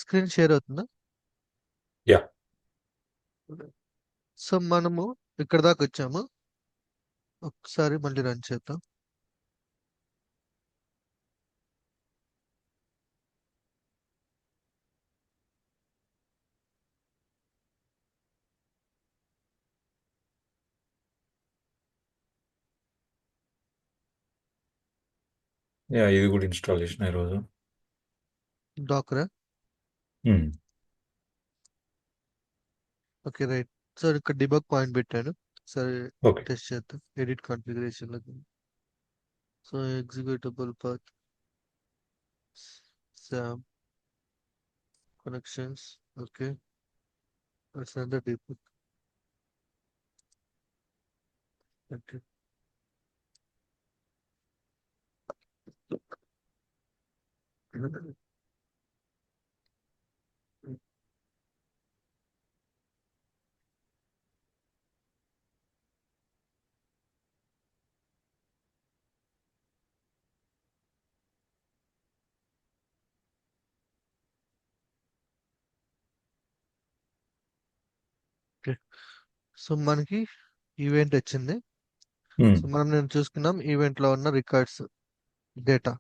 Screen share అవుతుందా? Yeah. So మనము ఇక్కడ దాకా వచ్చాము. ఒకసారి మళ్ళీ రన్ చేద్దాం. యా, ఇది కూడా ఇన్స్టాల్ చేసిన ఈరోజు. డాకరా? Hmm. Okay, right. సో ఇక్కడ డిబగ్ పాయింట్ పెట్టాను. సరే, ఓకే. టెస్ట్ చేద్దాం. Edit configuration. So executable path, SAM connections. Okay, that's another debug. Okay. Okay, so మనకి ఈవెంట్ వచ్చింది. Hmm. సో మనం నేను చూసుకున్నాం ఈవెంట్ లో ఉన్న records data.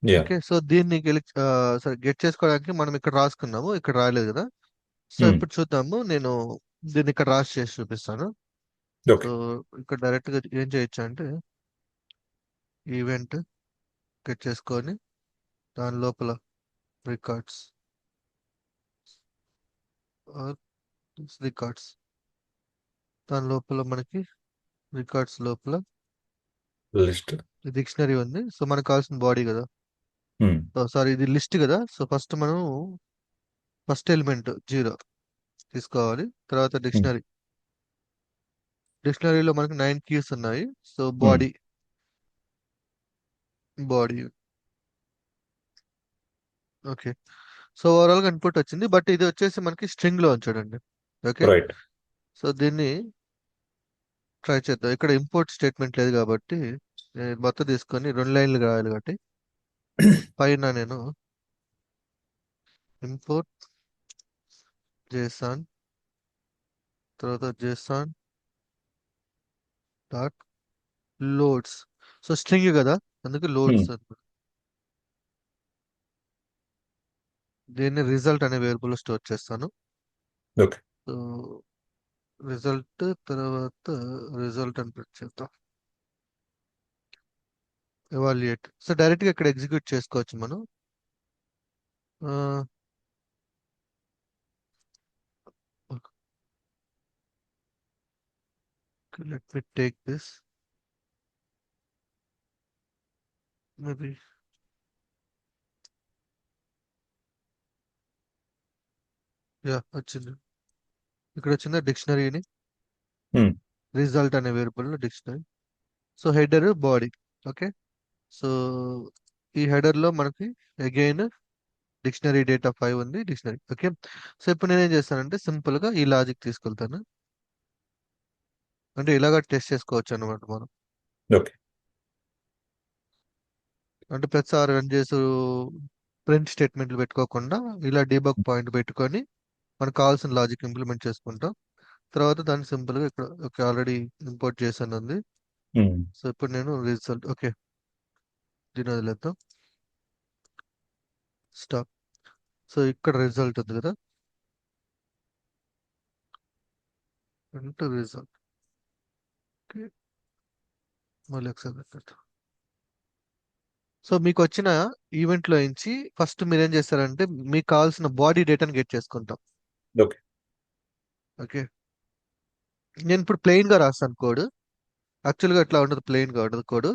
Yeah. Okay, so దీన్ని సరే గెట్ చేసుకోవడానికి మనం ఇక్కడ రాసుకున్నాము, ఇక్కడ రాయలేదు కదా. So Hmm. ఇప్పుడు చూద్దాము. నేను దీన్ని ఇక్కడ రాసి చేసి చూపిస్తాను. ఓకే. సో ఇక్కడ డైరెక్ట్ గా ఏం చేయొచ్చు అంటే ఈవెంట్ గెట్ చేసుకొని దాని లోపల రికార్డ్స్ రికార్డ్స్ దాని లోపల మనకి రికార్డ్స్ లోపల లిస్ట్. డిక్షనరీ ఉంది. సో మనకు కావాల్సిన బాడీ కదా. Hmm. సారీ, ఇది లిస్ట్ కదా. సో మనం ఫస్ట్ ఎలిమెంట్ 0 తీసుకోవాలి. తర్వాత Hmm. డిక్షనరీలో మనకి 9 కీస్ ఉన్నాయి. So Hmm. Body body okay. So overall గా ఇన్పుట్ వచ్చింది, బట్ ఇది వచ్చేసి మనకి స్ట్రింగ్ లో ఉంచాడండి. Okay, right. సో దీన్ని ట్రై చేద్దాం. ఇక్కడ ఇంపోర్ట్ స్టేట్మెంట్ లేదు కాబట్టి నేను మొత్తం తీసుకొని 2 లైన్లు రాయాలి కాబట్టి పైన నేను ఇంపోర్ట్ జేసాన్, తర్వాత జేసాన్ డాట్ లోడ్స్. సో స్ట్రింగ్ కదా, అందుకే Hmm. లోడ్స్. దీన్ని రిజల్ట్ అనే వేరియబుల్ లో స్టోర్ చేస్తాను. ఓకే. సో రిజల్ట్ తర్వాత రిజల్ట్ అని ప్రింట్ చేద్దాం. ఎవాల్యుయేట్. సో డైరెక్ట్ గా ఇక్కడ ఎగ్జిక్యూట్ చేసుకోవచ్చు మనం. Let me take this maybe. Yeah, వచ్చింది. ఇక్కడ వచ్చింది డిక్షనరీని Hmm. రిజల్ట్ అనే వేరియబుల్ లో dictionary. So header body. Okay, so ఈ హెడర్ లో మనకి అగైన్ డిక్షనరీ డేటా 5 ఉంది, డిక్షనరీ. ఓకే, సో ఇప్పుడు నేను ఏం చేస్తానంటే సింపుల్ గా ఈ లాజిక్ తీసుకెళ్తాను. అంటే ఇలాగా టెస్ట్ చేసుకోవచ్చు అనమాట మనం. ఓకే. అంటే ప్రతిసారి రన్ చేసి ప్రింట్ స్టేట్మెంట్లు పెట్టుకోకుండా ఇలా డీబగ్ పాయింట్ పెట్టుకొని మనకు కావాల్సిన లాజిక్ ఇంప్లిమెంట్ చేసుకుంటాం. తర్వాత దాన్ని సింపుల్ గా ఇక్కడ ఓకే ఆల్రెడీ ఇంపోర్ట్ చేశాను ఉంది. Hmm. సో ఇప్పుడు నేను రిజల్ట్ ఓకే దీని వదిలేద్దాం. స్టాప్. సో ఇక్కడ రిజల్ట్ ఉంది కదా, అంటే రిజల్ట్. ఓకే, మళ్ళీ ఒకసారి పెట్టేద్దాం. సో మీకు వచ్చిన ఈవెంట్ లో నుంచి ఫస్ట్ మీరు ఏం చేస్తారంటే మీకు కావాల్సిన బాడీ డేటాని గెట్ చేసుకుంటాం. ఓకే. ఓకే, నేను ఇప్పుడు ప్లెయిన్ గా రాస్తాను కోడ్. యాక్చువల్ గా ఇట్లా ఉండదు, ప్లెయిన్ గా ఉండదు కోడ్.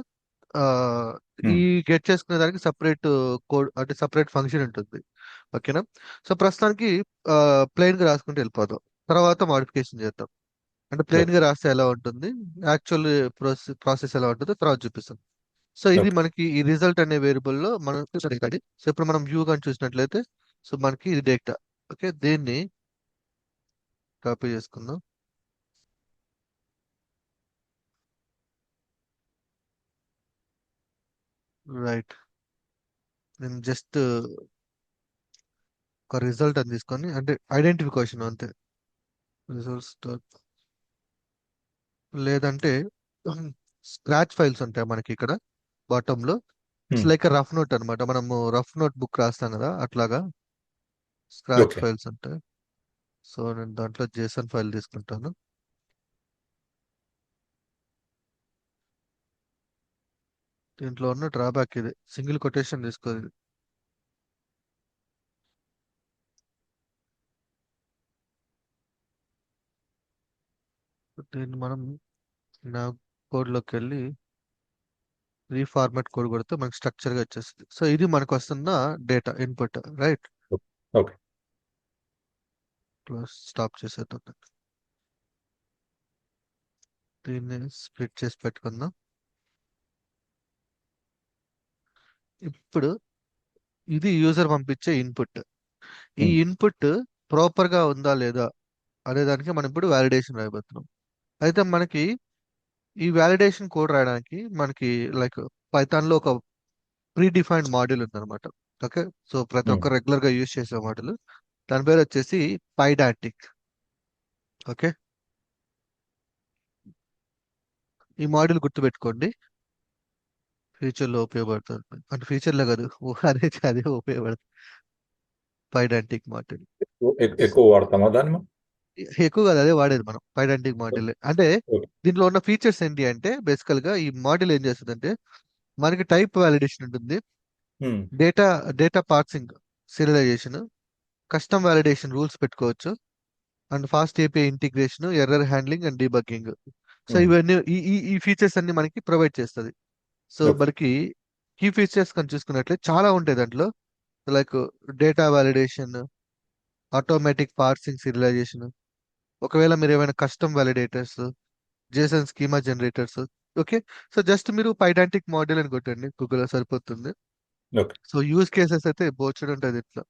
ఆ, ఈ Hmm. గెట్ చేసుకునే దానికి సపరేట్ కోడ్ అంటే సపరేట్ ఫంక్షన్ ఉంటుంది. ఓకేనా. సో ప్రస్తుతానికి ప్లెయిన్ గా రాసుకుంటూ వెళ్ళిపోదాం, తర్వాత మాడిఫికేషన్ చేద్దాం. అంటే ప్లెయిన్ ఓకే. గా రాస్తే ఎలా ఉంటుంది, యాక్చువల్ ప్రాసెస్ ఎలా ఉంటుందో తర్వాత చూపిస్తాం. సో ఇది ఓకే. మనకి ఈ రిజల్ట్ అనే వేరియబుల్ లో మనం చూసాడు. సో ఇప్పుడు మనం వ్యూ కానీ చూసినట్లయితే సో మనకి ఇది డేటా. ఓకే, దీన్ని కాపీ చేసుకుందాం. రైట్, నేను జస్ట్ ఒక రిజల్ట్ అని తీసుకొని అంటే ఐడెంటిఫికేషన్ అంతే. రిజల్ట్స్ లేదంటే స్క్రాచ్ ఫైల్స్ ఉంటాయి మనకి ఇక్కడ బాటమ్ లో. ఇట్స్ హ్మ్. లైక్ రఫ్ నోట్ అనమాట. మనము రఫ్ నోట్ బుక్ రాస్తాం కదా అట్లాగా స్క్రాచ్ ఓకే. ఫైల్స్ ఉంటాయి. సో నేను దాంట్లో జేసన్ ఫైల్ తీసుకుంటాను. దీంట్లో ఉన్న డ్రాబ్యాక్ ఇది, సింగిల్ కొటేషన్ తీసుకోదు. దీన్ని మనం నా కోడ్లోకి వెళ్ళి రీఫార్మాట్ కోడ్ కొడితే మనకి స్ట్రక్చర్ గా వచ్చేస్తుంది. సో ఇది మనకు వస్తున్న data input, right? Okay. Okay. Stop చేసేద్దాం. దీన్ని స్ప్లిట్ చేసి పెట్టుకుందాం. ఇప్పుడు ఇది యూజర్ పంపించే ఇన్పుట్. ఈ హ్మ్. ఇన్పుట్ ప్రాపర్ గా ఉందా లేదా అనే దానికి మనం ఇప్పుడు వ్యాలిడేషన్ రాయబోతున్నాం. అయితే మనకి ఈ వ్యాలిడేషన్ కోడ్ రాయడానికి మనకి లైక్ పైథాన్ లో ఒక ప్రీ డిఫైన్డ్ మాడ్యూల్ ఉందన్నమాట. ఓకే. సో ప్రతి హ్మ్. ఒక్క రెగ్యులర్ గా యూజ్ చేసే మాడ్యూల్, దాని పేరు వచ్చేసి పైడాంటిక్. ఓకే. ఈ మాడ్యూల్ గుర్తుపెట్టుకోండి, ఫ్యూచర్ లో ఉపయోగపడుతుంది. అంటే ఫ్యూచర్ లో కాదు, అదే ఉపయోగపడుతుంది. పైడాంటిక్ మాడ్యూల్ ఎక్కువ వాడతామా దాన్ని మనం? ఎక్కువ కాదు, అదే వాడేది మనం పైడాంటిక్ మాడ్యూల్. అంటే ఓకే. దీంట్లో ఉన్న ఫీచర్స్ ఏంటి అంటే బేసికల్ గా ఈ మాడ్యూల్ ఏం చేస్తుందంటే మనకి టైప్ వ్యాలిడేషన్ ఉంటుంది, hmm. Data data parsing, serialization, custom validation rules పెట్టుకోవచ్చు, and FastAPI integration, error handling and debugging. So hmm. ఇవన్నీ ఈ ఫీచర్స్ అన్ని మనకి ప్రొవైడ్ చేస్తుంది. So okay. మనకి కీ ఫీచర్స్ కానీ చూసుకున్నట్లే చాలా ఉంటాయి దాంట్లో. Like data validation, automatic parsing, serialization, ఒకవేళ మీరు ఏమైనా custom validators, JSON schema generators. Okay. So just మీరు పైడాంటిక్ మోడల్ అని కొట్టండి గూగుల్లో సరిపోతుంది. ఓకే. సో యూజ్ కేసెస్ అయితే బోర్చుడు ఉంటుంది ఇట్లా.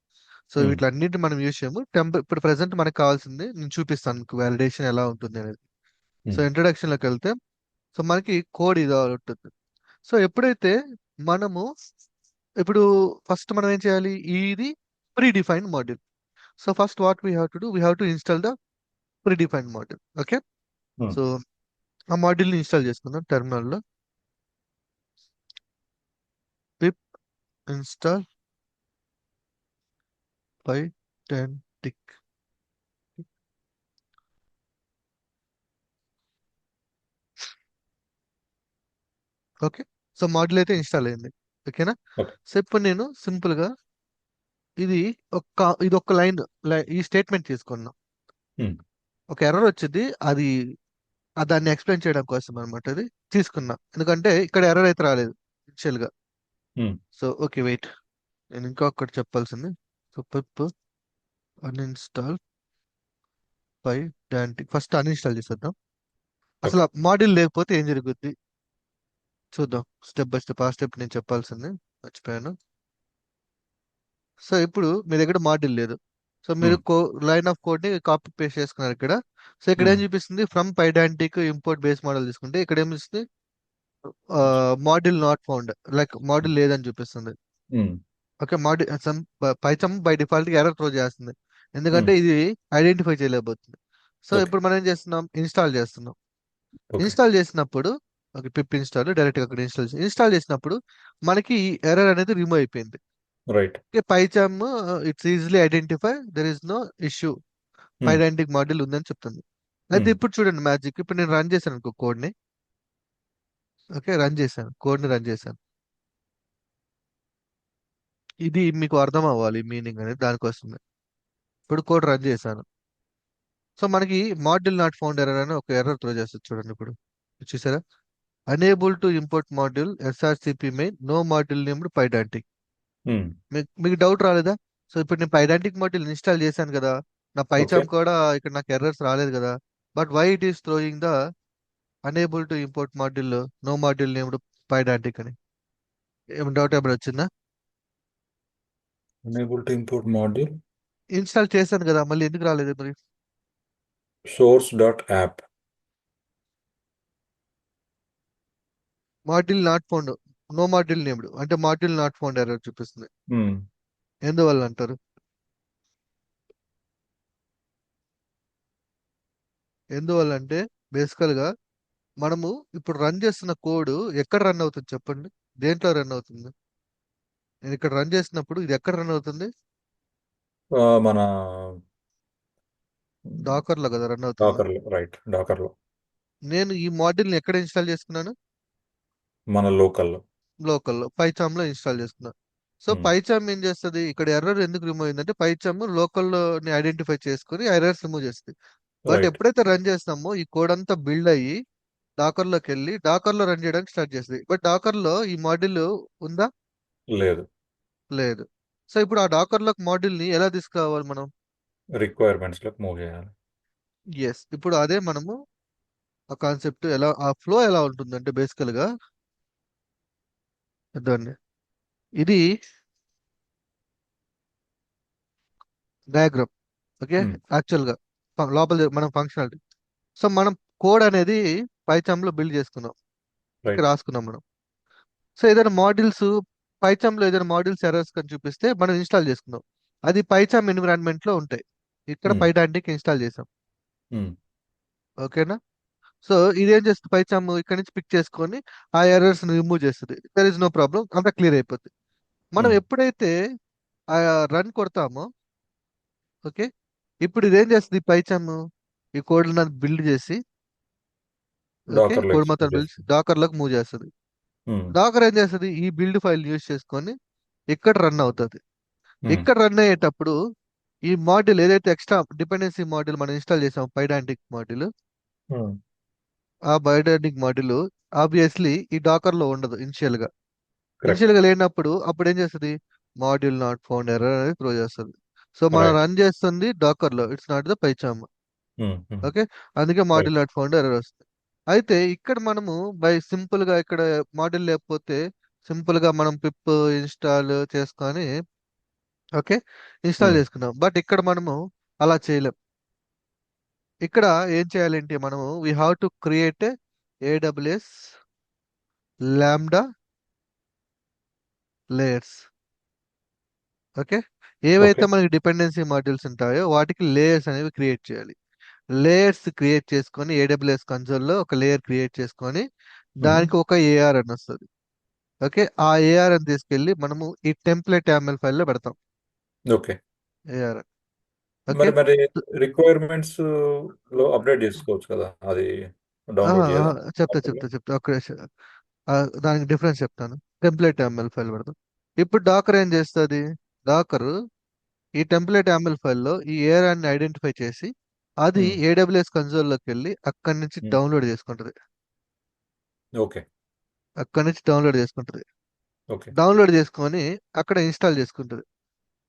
సో హ్మ్. వీటిలన్నింటి మనం యూజ్ చేయము. ఇప్పుడు ప్రెసెంట్ మనకు కావాల్సింది నేను చూపిస్తాను మీకు వ్యాలిడేషన్ ఎలా ఉంటుంది అనేది. సో హ్మ్. ఇంట్రడక్షన్ లోకి వెళ్తే సో మనకి కోడ్ ఇది ఉంటుంది. సో ఎప్పుడైతే మనము ఇప్పుడు ఫస్ట్ మనం ఏం చేయాలి, ఇది pre defined module. So first what we have to do, we have to install the pre defined module. Okay. హ్మ్. సో ఆ మాడ్యూల్ని ఇన్స్టాల్ చేసుకుందాం టెర్మినల్లో. పిప్ ఇన్స్టాల్ పైడాంటిక్. ఓకే. సో మాడ్యూల్ అయితే ఇన్స్టాల్ అయింది. ఓకేనా. ఓకే. సో ఇప్పుడు నేను సింపుల్ గా ఇది ఇది ఒక లైన్, ఈ స్టేట్మెంట్ తీసుకున్నాం. హ్మ్. ఒక ఎర్రర్ వచ్చింది, అది దాన్ని ఎక్స్ప్లెయిన్ చేయడం కోసం అనమాట అది తీసుకున్నా. ఎందుకంటే ఇక్కడ ఎర్రర్ అయితే రాలేదు ఇనిషియల్ గా. హ్మ్. సో ఓకే వెయిట్, నేను ఇంకా ఒకటి చెప్పాల్సింది. సో పిప్ అన్ఇన్స్టాల్ పైడాంటిక్, ఫస్ట్ అన్ఇన్స్టాల్ చేసేద్దాం. ఓకే. అసలు మాడ్యూల్ లేకపోతే ఏం జరుగుద్ది చూద్దాం, స్టెప్ బై స్టెప్. ఆ స్టెప్ నేను చెప్పాల్సింది మర్చిపోయాను. సో ఇప్పుడు మీ దగ్గర మాడ్యూల్ లేదు. సో మీరు హ్మ్. లైన్ ఆఫ్ కోడ్ ని కాపీ పేస్ట్ చేసుకున్నారు ఇక్కడ. సో ఇక్కడ ఏం హ్మ్. చూపిస్తుంది, ఫ్రమ్ పైడాంటిక్ ఇంపోర్ట్ బేస్ మోడల్ తీసుకుంటే ఇక్కడ ఏం ఇస్తుంది, module not found, like module లేదని చూపిస్తుంది. హ్మ్. Okay. Python by default error throw చేస్తుంది, హ్మ్. ఎందుకంటే ఇది ఐడెంటిఫై చేయలేకపోతుంది. So okay. ఇప్పుడు మనం ఏం చేస్తున్నాం, ఇన్స్టాల్ చేస్తున్నాం. ఓకే. ఇన్స్టాల్ చేసినప్పుడు ఓకే పిప్ ఇన్స్టాల్ డైరెక్ట్ గా అక్కడ ఇన్స్టాల్ చేసినప్పుడు మనకి ఎర్రర్ అనేది రిమూవ్ అయిపోయింది. Right. Okay. Python it's easily identify there is no issue, hmm. Pydantic module ఉందని చెప్తుంది. అయితే హ్మ్. ఇప్పుడు చూడండి మ్యాజిక్, ఇప్పుడు నేను రన్ చేశాను అనుకో కోడ్ ని. ఓకే. రన్ చేశాను, కోడ్ ని రన్ చేశాను. ఇది మీకు అర్థం అవ్వాలి మీనింగ్ అనేది దానికోసమే. ఇప్పుడు కోడ్ రన్ చేశాను. సో మనకి మాడ్యూల్ నాట్ ఫౌండ్ ఎర్రర్ అని ఒక ఎర్రర్ త్రో చేస్తుంది చూడండి ఇప్పుడు. చూసారా, unable to import module SRCP main no module named Pydantic. Hmm. మీకు డౌట్ రాలేదా? సో ఇప్పుడు నేను పైడాంటిక్ మాడ్యూల్ ఇన్స్టాల్ చేశాను కదా, నా ఓకే. పైచామ్ కూడా ఇక్కడ నాకు ఎర్రర్స్ రాలేదు కదా, but why it is throwing the unable to import module no module named Pydantic అని. ఏమైనా డౌట్ ఏమైనా వచ్చిందా? Unable to import module install చేశాను కదా, మళ్ళీ ఎందుకు రాలేదు మరి? source.app. Module not found, no module named అంటే మాడ్యూల్ నాట్ ఫౌండ్ ఎర్రర్ చూపిస్తుంది. హ్మ్. ఎందువల్ల అంటారు? ఎందువల్ల అంటే బేసికల్ గా మనము ఇప్పుడు రన్ చేస్తున్న కోడ్ ఎక్కడ రన్ అవుతుంది చెప్పండి, దేంట్లో రన్ అవుతుంది? నేను ఇక్కడ రన్ చేసినప్పుడు ఇది ఎక్కడ రన్ అవుతుంది? మన డాకర్ లో కదా రన్ అవుతుంది. డాకర్లో, రైట్, డాకర్లో, నేను ఈ మాడ్యూల్ ని ఎక్కడ ఇన్స్టాల్ చేసుకున్నాను? మన లోకల్లో. లోకల్లో పైచామ్ లో ఇన్స్టాల్ చేసుకున్నాను. సో ఉమ్, పైచామ్ ఏం చేస్తుంది, ఇక్కడ ఎర్రర్ ఎందుకు రిమూవ్ అయిందంటే పైచామ్ లోకల్లోని ఐడెంటిఫై చేసుకుని ఎర్రర్స్ రిమూవ్ చేస్తుంది. But right. ఎప్పుడైతే రన్ చేస్తామో ఈ కోడ్ అంతా బిల్డ్ అయ్యి డాకర్ లోకి వెళ్ళి డాకర్ లో రన్ చేయడానికి స్టార్ట్ చేస్తుంది. బట్ డాకర్ లో ఈ మాడ్యూల్ ఉందా? లేదు. లేదు. సో ఇప్పుడు ఆ డాకర్ లోకి మాడ్యూల్ ని ఎలా తీసుకురావాలి మనం? రిక్వైర్మెంట్స్లోకి మూవ్ చేయాలి. ఎస్, ఇప్పుడు అదే మనము ఆ కాన్సెప్ట్ ఎలా, ఆ ఫ్లో ఎలా ఉంటుందంటే బేసికల్ గా దాన్ని, ఇది డయాగ్రామ్. ఓకే, ఉమ్, యాక్చువల్ గా లోపల మనం ఫంక్షనాలిటీ. సో మనం కోడ్ అనేది పైథాన్ లో బిల్డ్ చేసుకున్నాం, ఇక్కడ రైట్. రాసుకున్నాం మనం. సో ఏదైనా మాడ్యూల్స్ పైథాన్ లో ఏదైనా మాడ్యూల్స్ ఎర్రర్స్ అని చూపిస్తే మనం ఇన్స్టాల్ చేసుకున్నాం, అది పైథాన్ ఎన్విరాన్మెంట్ లో ఉంటాయి. ఇక్కడ ఉమ్, పైథాన్కి ఇన్స్టాల్ చేసాం. ఉమ్, ఓకేనా? సో ఇదేం చేస్తుంది, పైథాన్ ఇక్కడ నుంచి పిక్ చేసుకొని ఆ ఎర్రర్స్ రిమూవ్ చేస్తుంది. దర్ ఇస్ నో ప్రాబ్లం, అంతా క్లియర్ అయిపోతుంది. మనం ఉమ్, ఎప్పుడైతే ఆ రన్ కొడతామో, ఓకే, ఇప్పుడు ఇదేం చేస్తుంది పైథాన్, ఈ కోడ్ బిల్డ్ చేసి, ఓకే, డాకర్లో కోడ్ మొత్తం ఎగ్జిక్యూట్ బిల్డ్ చేస్తుంది. డాకర్ లోకి మూవ్ చేస్తుంది. ఉమ్, డాకర్ ఏం చేస్తుంది, ఈ బిల్డ్ ఫైల్ యూజ్ చేసుకొని ఇక్కడ రన్ అవుతుంది. ఉమ్, ఇక్కడ రన్ అయ్యేటప్పుడు ఈ మాడ్యూల్ ఏదైతే ఎక్స్ట్రా డిపెండెన్సీ మాడ్యూల్ మనం ఇన్స్టాల్ చేసాం, పైడాంటిక్ మాడ్యూల్, ఉమ్, ఆ పైడాంటిక్ మాడ్యూల్ ఆబ్వియస్లీ ఈ డాకర్ లో ఉండదు ఇనిషియల్ గా. కరెక్ట్. ఇనిషియల్ గా లేనప్పుడు అప్పుడు ఏం చేస్తుంది, మాడ్యూల్ నాట్ ఫౌండ్ ఎర్రర్ అనేది త్రో చేస్తుంది. సో మనం రైట్. రన్ చేస్తుంది డాకర్ లో, it's not the PyCharm. Um, um, okay, అందుకే right. Module not found error వస్తుంది. అయితే ఇక్కడ మనము బై సింపుల్ గా ఇక్కడ మాడ్యూల్ లేకపోతే సింపుల్ గా మనం పిప్ ఇన్స్టాల్ చేసుకొని, ఓకే, ఇన్స్టాల్ ఉమ్, చేసుకున్నాం. బట్ ఇక్కడ మనము అలా చేయలేం. ఇక్కడ ఏం చేయాలంటే మనము we have to create AWS lambda layers. Okay, okay. ఏవైతే మనకి డిపెండెన్సీ మాడ్యూల్స్ ఉంటాయో వాటికి లేయర్స్ అనేవి క్రియేట్ చేయాలి. లేయర్స్ క్రియేట్ చేసుకొని ఏడబ్ల్యూఎస్ కన్సోల్లో ఒక లేయర్ క్రియేట్ చేసుకొని ఉమ్, దానికి ఒక ఏఆర్ అని వస్తుంది. ఓకే, ఆ ఏఆర్ అని తీసుకెళ్ళి మనము ఈ టెంప్లెట్ యామ్ఎల్ ఫైల్లో పెడతాం. ఓకే. AR, okay. మరి మరి రిక్వైర్మెంట్స్ లో అప్డేట్ చేసుకోవచ్చు కదా, అది ఆహా, డౌన్లోడ్ ఆహా, చేయదా? చెప్తా చెప్తా చెప్తా ఒక నిమిషం. దానికి డిఫరెన్స్ చెప్తాను. టెంప్లెట్ యామ్ఎల్ ఫైల్ పెడతాం. ఇప్పుడు డాకర్ ఏం చేస్తుంది, డాకర్ ఈ టెంప్లెట్ యామ్ఎల్ ఫైల్లో ఈ ఏఆర్ అని ఐడెంటిఫై చేసి అది ఉమ్, ఏడబ్ల్యూఎస్ కన్సోల్లోకి వెళ్ళి అక్కడి నుంచి ఉమ్, డౌన్లోడ్ చేసుకుంటది. ఓకే. అక్కడి నుంచి డౌన్లోడ్ చేసుకుంటది. ఓకే. డౌన్లోడ్ చేసుకొని అక్కడ ఇన్స్టాల్ చేసుకుంటది.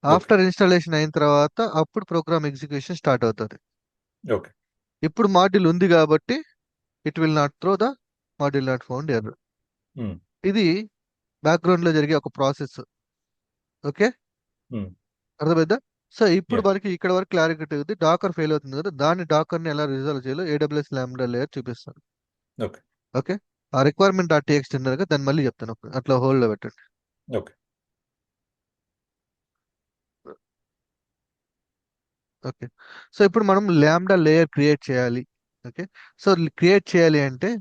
ఓకే. ఆఫ్టర్ ఇన్స్టాలేషన్ అయిన తర్వాత అప్పుడు ప్రోగ్రామ్ ఎగ్జిక్యూషన్ స్టార్ట్ అవుతుంది. ఓకే. ఇప్పుడు మాడ్యూల్ ఉంది కాబట్టి it will not throw the module not found error. Um, ఇది బ్యాక్గ్రౌండ్ లో జరిగే ఒక ప్రాసెస్. ఓకే, ఉమ్, అర్థమైందా? సో ఇప్పుడు యా. మనకి ఇక్కడ వరకు క్లారిటీ ఉంది. డాకర్ ఫెయిల్ అవుతుంది కదా, దాన్ని డాకర్ ని ఎలా రిజాల్వ్ చేయాలో ఏడబ్ల్యూఎస్ లాంబ్డా లేయర్ చూపిస్తాను. ఓకే. ఓకే, ఆ రిక్వైర్మెంట్ డాట్ టీఎక్స్టీ ఉంది కదా, దాన్ని మళ్ళీ చెప్తాను, అట్లా హోల్డ్ లో పెట్టండి. ఓకే. ఓకే, సో ఇప్పుడు మనం లాంబ్డా లేయర్ క్రియేట్ చేయాలి. ఓకే, సో క్రియేట్ చేయాలి అంటే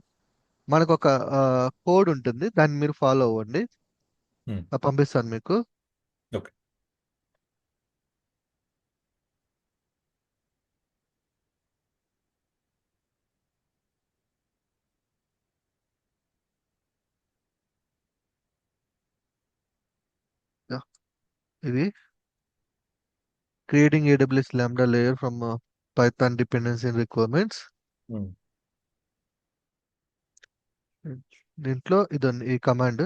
మనకు ఒక కోడ్ ఉంటుంది, దాన్ని మీరు ఫాలో అవ్వండి. ఉమ్, పంపిస్తాను మీకు. ఓకే. యా, ఇది creating AWS Lambda layer from Python dependency requirements. Um, దీంట్లో ఇదండి ఈ కమాండ్,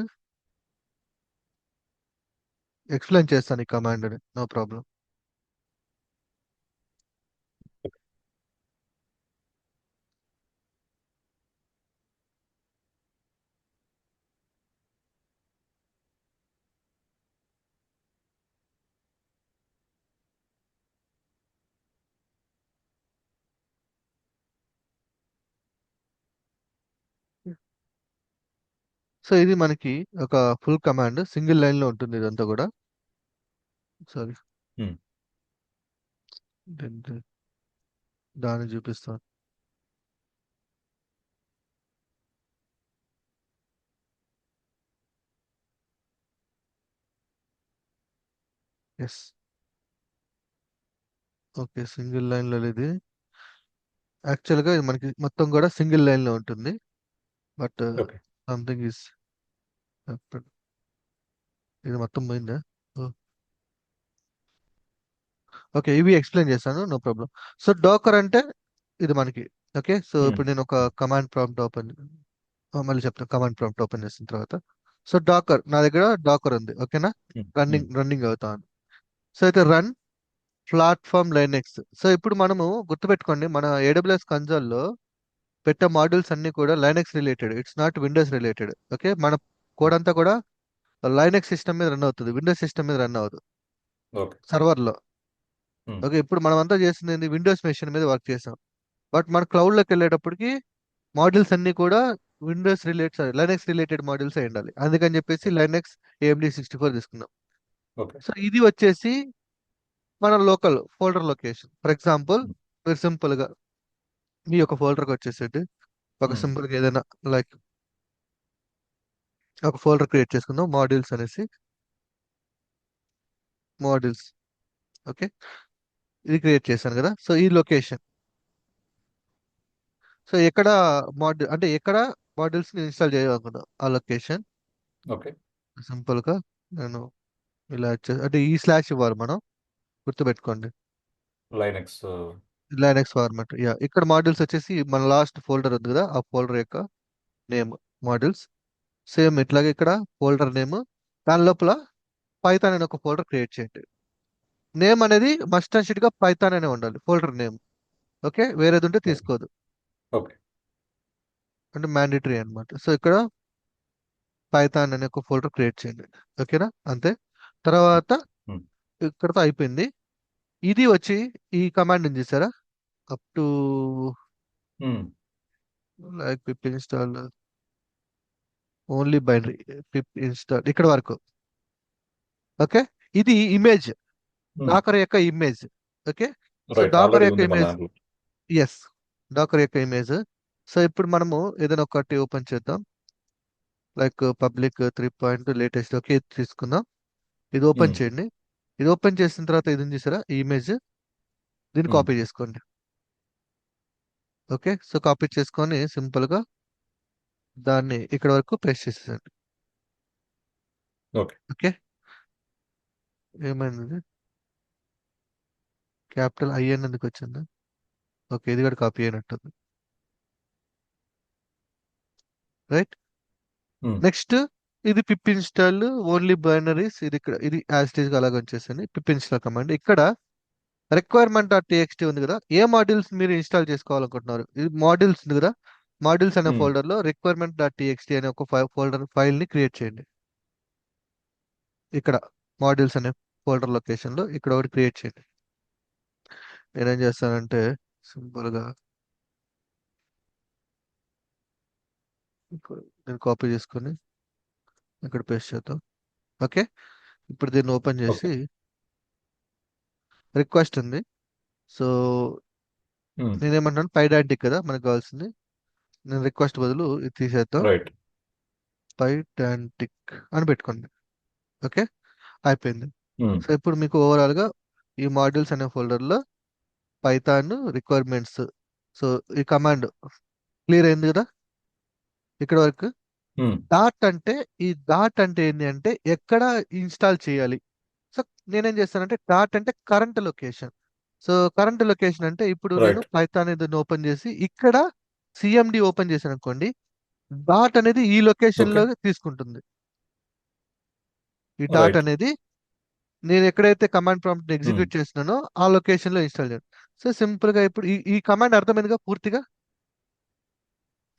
ఎక్స్ప్లెయిన్ చేస్తాను ఈ కమాండ్, నో ప్రాబ్లం. సో ఇది మనకి ఒక ఫుల్ కమాండ్, సింగిల్ లైన్ లో ఉంటుంది ఇదంతా కూడా. సారీ, ఉమ్, దాన్ని చూపిస్తాను. ఎస్. ఓకే, సింగిల్ లైన్లో ఇది యాక్చువల్గా ఇది మనకి మొత్తం కూడా సింగిల్ లైన్లో ఉంటుంది. But okay. సంథింగ్ ఈస్ ఇది మొత్తం పోయిందా? ఓకే, ఇవి ఎక్స్ప్లెయిన్ చేస్తాను, నో ప్రాబ్లం. సో డాకర్ అంటే ఇది మనకి. ఓకే, సో ఇప్పుడు నేను ఒక కమాండ్ ప్రాంప్ట్ ఓపెన్ మళ్ళీ చెప్తాను. కమాండ్ ప్రాంప్ట్ ఓపెన్ చేసిన తర్వాత సో డాకర్ నా దగ్గర డాకర్ ఉంది. ఓకేనా, రన్నింగ్ అవుతాను. సో అయితే రన్ ప్లాట్ఫామ్ లైనెక్స్. సో ఇప్పుడు మనము గుర్తుపెట్టుకోండి, మన ఏడబ్ల్యూఎస్ కన్సోల్లో పెట్టే మాడ్యూల్స్ అన్ని కూడా Linux related, it's not Windows related. Okay, మన కోడ్ అంతా కూడా లైనెక్స్ సిస్టమ్ మీద రన్ అవుతుంది, విండోస్ సిస్టమ్ మీద రన్ అవ్వదు ఓకే. సర్వర్లో. ఓకే, ఇప్పుడు మనం అంతా చేస్తుంది ఏంది, విండోస్ మెషిన్ మీద వర్క్ చేసాం. బట్ మన క్లౌడ్లోకి వెళ్ళేటప్పటికి మాడ్యూల్స్ అన్ని కూడా Windows related, Linux related modules అయి ఉండాలి. అందుకని చెప్పేసి లైనెక్స్ AMD64 తీసుకున్నాం. ఓకే. సో ఇది వచ్చేసి మన local folder location. For example, మీరు సింపుల్ గా మీ యొక్క ఫోల్డర్కి వచ్చేసేది ఒక సింపుల్ గా ఏదైనా లైక్ ఒక ఫోల్డర్ క్రియేట్ చేసుకుందాం, మాడ్యూల్స్ అనేసి. మాడ్యూల్స్. ఓకే, ఇది క్రియేట్ చేశాను కదా. సో ఈ లొకేషన్, సో ఎక్కడ మాడ్యూల్ అంటే ఎక్కడ మాడ్యూల్స్ ని ఇన్స్టాల్ చేయాలనుకున్నా ఆ లొకేషన్. ఓకే. సింపుల్ గా నేను ఇలా అంటే ఈ స్లాష్ ఇవ్వాలి మనం, గుర్తుపెట్టుకోండి. లైనక్స్. Linux format, yeah. ఇక్కడ మాడ్యూల్స్ వచ్చేసి మన లాస్ట్ ఫోల్డర్ ఉంది కదా, ఆ ఫోల్డర్ యొక్క నేమ్ మాడ్యూల్స్. సేమ్ ఇట్లాగే ఇక్కడ ఫోల్డర్ నేమ్, దాని లోపల పైథాన్ అనే ఒక ఫోల్డర్ క్రియేట్ చేయండి. నేమ్ అనేది మస్ట్ అండ్ షుడ్ గా పైథాన్ అనే ఉండాలి ఫోల్డర్ నేమ్. ఓకే, వేరేది ఉంటే తీసుకోదు, ఓకే. అంటే మ్యాండేటరీ అన్నమాట. సో ఇక్కడ పైథాన్ అనే ఒక ఫోల్డర్ క్రియేట్ చేయండి. ఓకేనా, అంతే. తర్వాత ఇక్కడతో అయిపోయింది. ఇది వచ్చి ఈ కమాండ్ ఉంది చూసారా, up to like pip install only binary, pip install ఇక్కడ వరకు. ఓకే, ఇది ఇమేజ్, డాకర్ యొక్క image. Okay, so right. Docker already యొక్క ఉంది మన ఇమేజ్, దాంట్లో. ఎస్, డాకర్ యొక్క ఇమేజ్. సో ఇప్పుడు మనము ఏదైనా ఒకటి ఓపెన్ చేద్దాం, లైక్ పబ్లిక్ 3 లేటెస్ట్. ఓకే, ఇది తీసుకుందాం. ఇది ఓపెన్ చేయండి. ఇది ఓపెన్ చేసిన తర్వాత ఇది ఉంది చూసారా, ఈ ఇమేజ్, దీన్ని కాపీ చేసుకోండి. ఓకే, సో కాపీ చేసుకొని సింపుల్ గా దాన్ని ఇక్కడ వరకు ప్రెస్ చేసేసండి. ఓకే. ఓకే, ఏమైంది, క్యాపిటల్ IN ఎందుకు వచ్చింది? ఓకే, ఇది కూడా కాపీ అయినట్టుంది. రైట్, నెక్స్ట్ ఇది పిప్ ఇన్స్టాల్ ఓన్లీ బైనరీస్. ఇది ఇక్కడ ఇది యాజ్ ఇట్ ఈస్ గా అలాగే వచ్చేసింది. పిప్ ఇన్స్టాల్ కమాండ్ ఇక్కడ requirement.txt ఉంది కదా, ఏ మాడ్యూల్స్ మీరు ఇన్స్టాల్ చేసుకోవాలనుకుంటున్నారు, ఇది మాడ్యూల్స్ ఉంది కదా, మాడ్యూల్స్ అనే ఫోల్డర్ లో requirement.txt అనే ఒక ఫైల్ ని క్రియేట్ చేయండి. ఇక్కడ మాడ్యూల్స్ అనే ఫోల్డర్ లొకేషన్ లో ఇక్కడ ఒకటి క్రియేట్ చేయండి. నేనేం చేస్తానంటే సింపుల్ గా నేను కాపీ చేసుకొని ఇక్కడ పేస్ట్ చేద్దాం. ఓకే, ఇప్పుడు దీన్ని ఓపెన్ చేసి రిక్వెస్ట్ ఉంది. సో నేనేమంటాను, పైడాంటిక్ కదా మనకు కావాల్సింది, నేను రిక్వెస్ట్ బదులు ఇది తీసేద్దాం, రైట్. పైడాంటిక్ అని పెట్టుకోండి. ఓకే, అయిపోయింది. సో ఇప్పుడు మీకు ఓవరాల్ గా ఈ మాడ్యూల్స్ అనే ఫోల్డర్ లో పైథాన్ రిక్వైర్మెంట్స్, సో ఈ కమాండ్ క్లియర్ అయింది కదా ఇక్కడ వరకు. డాట్ అంటే, ఈ డాట్ అంటే ఏంటి అంటే ఎక్కడ ఇన్స్టాల్ చేయాలి. సో నేనేం చేస్తానంటే డాట్ అంటే current location. So current location అంటే ఇప్పుడు నేను రైట్. పైథాన్ ఇది ఓపెన్ చేసి ఇక్కడ CMD ఓపెన్ చేశాను అనుకోండి, డాట్ అనేది ఈ లొకేషన్ ఓకే. లో తీసుకుంటుంది. ఈ డాట్ రైట్. అనేది నేను ఎక్కడైతే కమాండ్ ప్రాంప్ట్ Hmm. ఎగ్జిక్యూట్ చేస్తున్నానో ఆ లొకేషన్ లో ఇన్స్టాల్ చేయండి. సో సింపుల్ గా ఇప్పుడు ఈ కమాండ్ అర్థమైందిగా, పూర్తిగా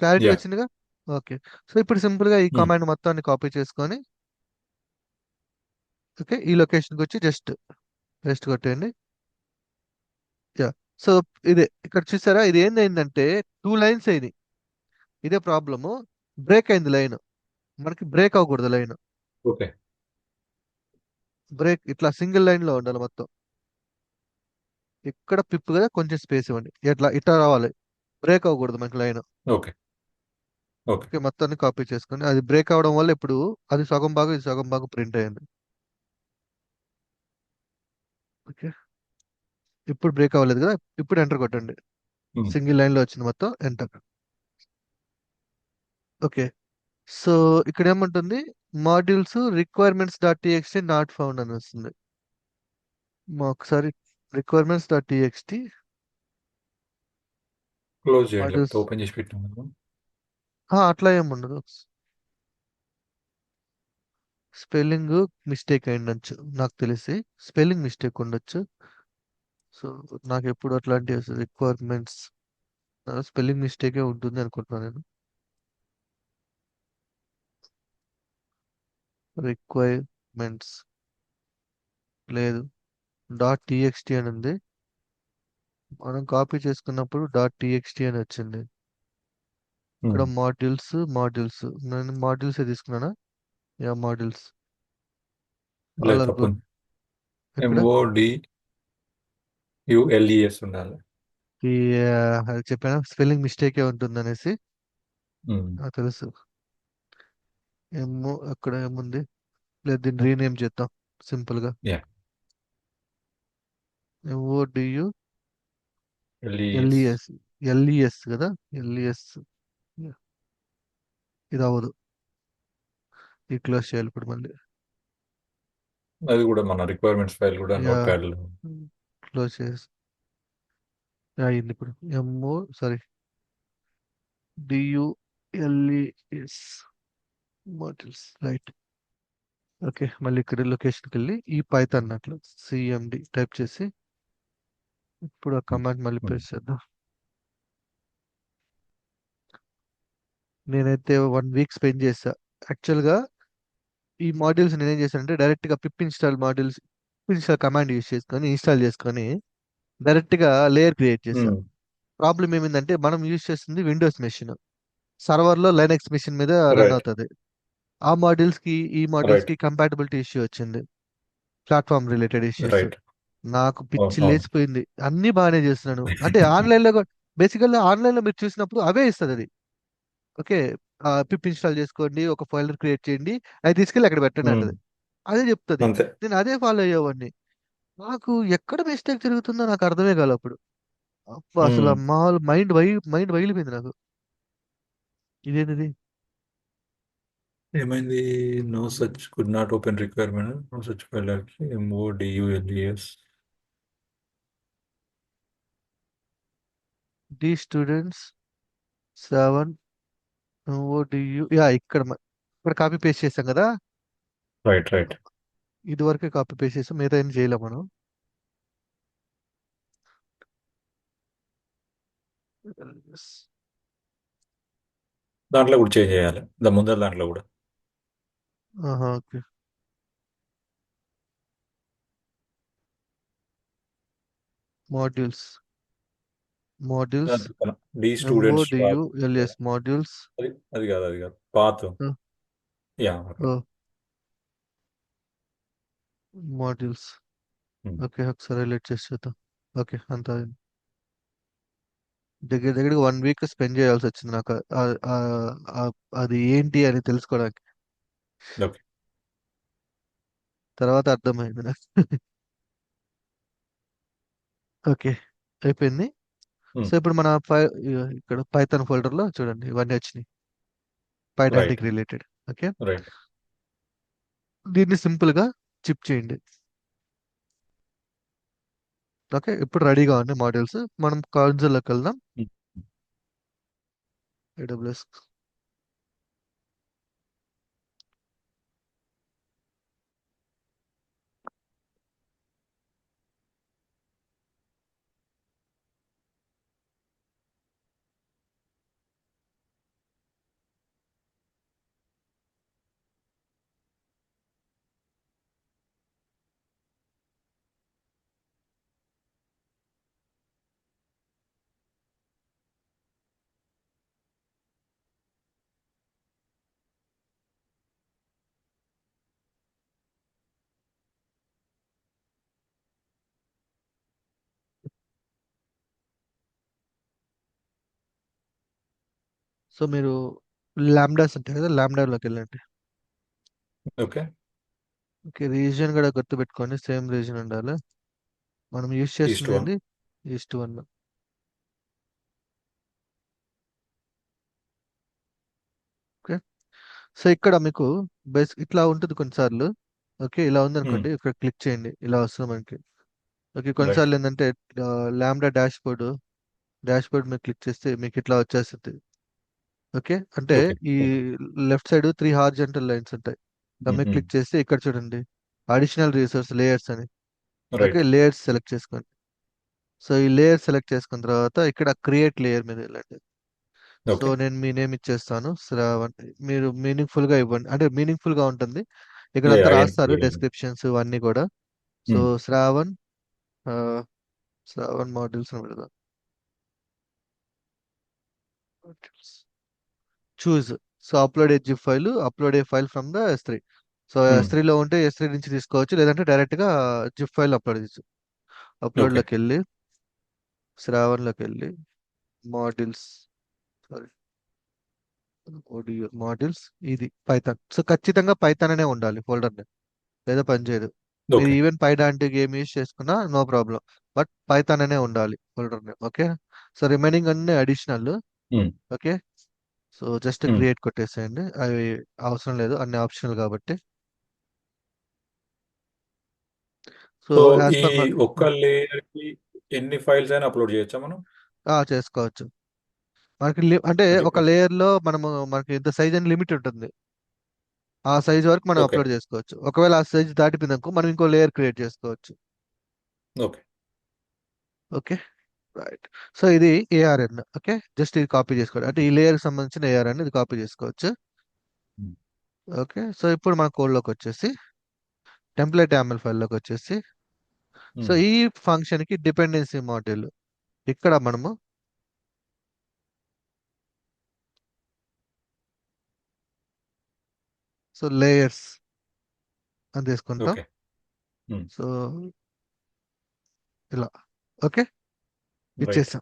క్లారిటీ Yeah. వచ్చిందిగా. ఓకే, సో ఇప్పుడు సింపుల్ గా ఈ Hmm. కమాండ్ మొత్తాన్ని కాపీ చేసుకొని ఓకే ఈ లొకేషన్కి వచ్చి జస్ట్ పేస్ట్ కొట్టేయండి. యా, సో ఇదే ఇక్కడ చూసారా, ఇది ఏంటంటే 2 లైన్స్ అయింది. ఇదే ప్రాబ్లము, బ్రేక్ అయింది లైన్, మనకి బ్రేక్ అవ్వకూడదు లైన్. ఓకే. బ్రేక్ ఇట్లా సింగిల్ లైన్ లో ఉండాలి మొత్తం. ఇక్కడ పిప్ కదా, కొంచెం స్పేస్ ఇవ్వండి, ఇట్లా రావాలి, బ్రేక్ అవ్వకూడదు మనకి లైన్. ఓకే. ఓకే. ఓకే, మొత్తాన్ని కాపీ చేసుకొని అది బ్రేక్ అవడం వల్ల ఇప్పుడు అది సగం భాగం ఇది సగం భాగం ప్రింట్ అయింది. ఓకే, ఇప్పుడు బ్రేక్ అవ్వలేదు కదా, ఇప్పుడు ఎంటర్ కొట్టండి. ఉమ్, సింగిల్ లైన్ లో వచ్చింది మొత్తం, ఎంటర్. ఓకే, సో ఇక్కడ ఏముంటుంది, modules requirements dot TXT not found అని వస్తుంది. ఒకసారి రిక్వైర్మెంట్స్ డాట్ టీఎక్స్టీ క్లోజ్ చేయండి, లేకపోతే మాడ్యూల్స్, ఓపెన్ చేసి పెట్టినాము. అట్లా ఏమి ఉండదు. స్పెల్లింగ్ మిస్టేక్ అయిండొచ్చు, నాకు తెలిసి స్పెల్లింగ్ మిస్టేక్ ఉండొచ్చు. సో నాకు ఎప్పుడు అట్లాంటి రిక్వైర్మెంట్స్ స్పెల్లింగ్ మిస్టేకే ఉంటుంది అనుకుంటున్నాను నేను. రిక్వైర్మెంట్స్ లేదు, డాట్ టీఎక్స్టీ అని ఉంది. మనం కాపీ చేసుకున్నప్పుడు డాట్ టీఎక్స్టీ అని వచ్చింది. ఇక్కడ ఉమ్, మాడ్యూల్స్ నేను మాడ్యూల్స్ తీసుకున్నానా? యా, మాడ్యూల్స్, ఆల్ లేదు ఆర్ గుడ్. తప్పు. ఇక్కడ MODULES ఉండాలి. ఈ అది చెప్పాను స్పెల్లింగ్ మిస్టేకే ఉంటుంది అనేసి, ఉమ్, నాకు తెలుసు. ఏమో అక్కడ ఏముంది, లేదు దీన్ని రీనేమ్ చేద్దాం సింపుల్ గా. Yeah, M O D U LES. L E S, L E S కదా, ఎల్ఈఎస్. ఇది అవ్వదు, ఇది క్లోజ్ చేయాలి ఇప్పుడు మళ్ళీ. అది కూడా మన రిక్వైర్మెంట్స్ ఫైల్ కూడా యా, నోట్ ప్యాడ్లో. క్లోజ్ చేసి అయింది ఇప్పుడు. M O sorry, D U L E S modules, right. Okay, మళ్ళీ ఇక్కడ లొకేషన్కి వెళ్ళి ఈ పైథాన్ అన్నట్లు సిఎండి టైప్ చేసి ఇప్పుడు ఆ కమాండ్ మళ్ళీ పేస్ట్ చేద్దాం. నేనైతే 1 వీక్ స్పెండ్ చేసా యాక్చువల్గా. ఈ మాడ్యూల్స్ నేనేం చేశానంటే డైరెక్ట్గా pip install modules, pip install command use చేసుకొని ఇన్స్టాల్ చేసుకొని డైరెక్ట్గా లేయర్ క్రియేట్ చేసా. ప్రాబ్లం ఏమైందంటే మనం యూస్ చేస్తుంది విండోస్ మెషిన్, సర్వర్లో లైనక్స్ మెషిన్ మీద రన్ రైట్, అవుతుంది. ఆ మాడ్యూల్స్ కి ఈ మాడ్యూల్స్ రైట్, కి కంపాటబిలిటీ ఇష్యూ వచ్చింది, ప్లాట్ఫామ్ రిలేటెడ్ ఇష్యూస్. రైట్. నాకు పిచ్చి అవును. లేచిపోయింది. అన్ని బాగానే చేస్తున్నాను అంటే ఆన్లైన్ లో, బేసికల్గా ఆన్లైన్ లో మీరు చూసినప్పుడు అవే ఇస్తుంది అది. ఓకే, పిప్ ఇన్స్టాల్ చేసుకోండి, ఒక ఫోల్డర్ క్రియేట్ చేయండి, అది తీసుకెళ్ళి అక్కడ పెట్టండి ఉమ్, అంటది, అదే చెప్తుంది. అంతే. నేను అదే ఫాలో అయ్యేవాడిని. నాకు ఎక్కడ మిస్టేక్ జరుగుతుందో నాకు అర్థమే కాలే అప్పుడు. అబ్బా, అసలు ఉమ్, మామూలు మైండ్ వైలిపోయింది నాకు. ఇదేంటిది, ఏమైంది? No such could not open requirement, no such file. MODULES. డి స్టూడెంట్స్ 7 ఓడియు, ఇక్కడ కాపీ పేస్ట్ చేసాం కదా. Right, right. ఇది వరకే కాపీ పేస్ట్ చేసాం, మిగతా ఏం చేయలేం మనం. దాంట్లో కూడా చేంజ్ చేయాలి, ముందర దాంట్లో కూడా. ఆహా, okay. Modules, modules, the students path. M O D U L S modules. అది కాదు path. Yeah, okay. Modules, okay, ఒకసారి హైలైట్ చేసి చూద్దాం. ఓకే, అంత దగ్గర దగ్గర 1 వీక్ స్పెండ్ చేయాల్సి వచ్చింది నాకు అది ఏంటి అని తెలుసుకోవడానికి. ఓకే. తర్వాత అర్థమైంది నాకు. ఓకే, అయిపోయింది. సో ఇప్పుడు మన ఇక్కడ పైథాన్ ఫోల్డర్ లో చూడండి ఇవన్నీ వచ్చినాయి, రైట్, పైథాన్టిక్ రిలేటెడ్. Okay, right. దీన్ని సింపుల్ గా చిప్ చేయండి. ఓకే, ఇప్పుడు రెడీగా ఉంది మాడ్యూల్స్. మనం కన్సోల్లోకి వెళ్దాం. AWS, సో మీరు ల్యాండాస్ ఉంటాయి కదా, ల్యాండాలోకి వెళ్ళండి. ఓకే. ఓకే, రీజియన్ కూడా గుర్తుపెట్టుకోండి, సేమ్ రీజియన్ ఉండాలి. మనం యూజ్ ఈస్ట్ చేస్తుంది వన్. ఏంది? Is to one. ఓకే. సో ఇక్కడ మీకు ఇట్లా ఉంటుంది కొన్నిసార్లు. ఓకే, ఇలా ఉంది అనుకోండి, ఇక్కడ క్లిక్ చేయండి, ఇలా వస్తుంది మనకి. Okay, right. కొన్నిసార్లు ఏంటంటే ల్యాండా డాష్ బోర్డ్ మీద క్లిక్ చేస్తే మీకు ఇట్లా వచ్చేస్తుంది. ఓకే, అంటే ఓకే. ఈ okay. Left side 3 horizontal lines ఉంటాయి. దాని మీద క్లిక్ చేస్తే ఇక్కడ చూడండి, అడిషనల్ రిసోర్స్ లేయర్స్ అని. Okay, right. లేయర్స్ సెలెక్ట్ చేసుకోండి. సో ఈ లేయర్ సెలెక్ట్ చేసుకున్న తర్వాత ఇక్కడ క్రియేట్ లేయర్ మీద వెళ్ళండి. So okay. నేను మీ నేమ్ ఇచ్చేస్తాను, శ్రావణ్. మీరు మీనింగ్ఫుల్ గా ఇవ్వండి, అంటే మీనింగ్ఫుల్ గా ఉంటుంది. ఇక్కడ యా, అంతా రాస్తారు ఐడెంటిటీ. డెస్క్రిప్షన్స్ ఇవన్నీ కూడా. సో శ్రావణ్, ఆ, శ్రావణ్ మాడ్యూల్స్ అని పెడదాం. Choose. So upload A zip file, upload A file from the S3. So S3 లో ఉంటే S3 నుంచి తీసుకోవచ్చు, లేదంటే డైరెక్ట్ గా జిప్ ఫైల్ అప్లోడ్ చేయొచ్చు. Upload okay. లోకి వెళ్ళి, శ్రావణ్ లోకి వెళ్ళి, మాడ్యూల్స్, సారీ, మాడ్యూల్స్, ఇది పైథాన్. సో ఖచ్చితంగా పైథాన్ అనే ఉండాలి ఫోల్డర్ నేమ్, లేదా పనిచేయదు. మీరు ఓకే. ఈవెన్ పైడాంటిక్ గేమ్ యూస్ చేసుకున్నా నో ప్రాబ్లం, బట్ పైథాన్ అనే ఉండాలి folder name. Okay. So remaining అన్ని additional. Okay. So just create కొట్టేసేయండి, అవి అవసరం లేదు, అన్ని ఆప్షనల్ కాబట్టి. సో సో యాజ్ ఈ పర్ ఒక్క లేయర్ కి ఎన్ని ఫైల్స్ అయినా అప్లోడ్ చేయొచ్చా మనం? చేసుకోవచ్చు. మనకి అంటే అంటే ఒక లేయర్ లో మనకి ఇంత సైజ్ అని లిమిట్ ఉంటుంది. ఆ సైజ్ వరకు మనం ఓకే. అప్లోడ్ చేసుకోవచ్చు. ఒకవేళ ఆ సైజ్ దాటిపోయిందనుకో మనం ఇంకో లేయర్ క్రియేట్ చేసుకోవచ్చు. ఓకే. ఓకే. రైట్. సో ఇది ARN. ఓకే, జస్ట్ ఇది కాపీ చేసుకోవాలి, అంటే ఈ లేయర్ కి సంబంధించిన ARN ఇది కాపీ చేసుకోవచ్చు. ఓకే. సో ఇప్పుడు మన కోడ్లోకి వచ్చేసి, టెంప్లెట్ YAML ఫైల్లోకి వచ్చేసి, సో ఈ ఫంక్షన్ కి డిపెండెన్సీ మాడ్యూల్ ఇక్కడ మనము సో లేయర్స్ అని తీసుకుంటాం. ఓకే. సో ఇలా. Okay, right. ఇచ్చేసాం,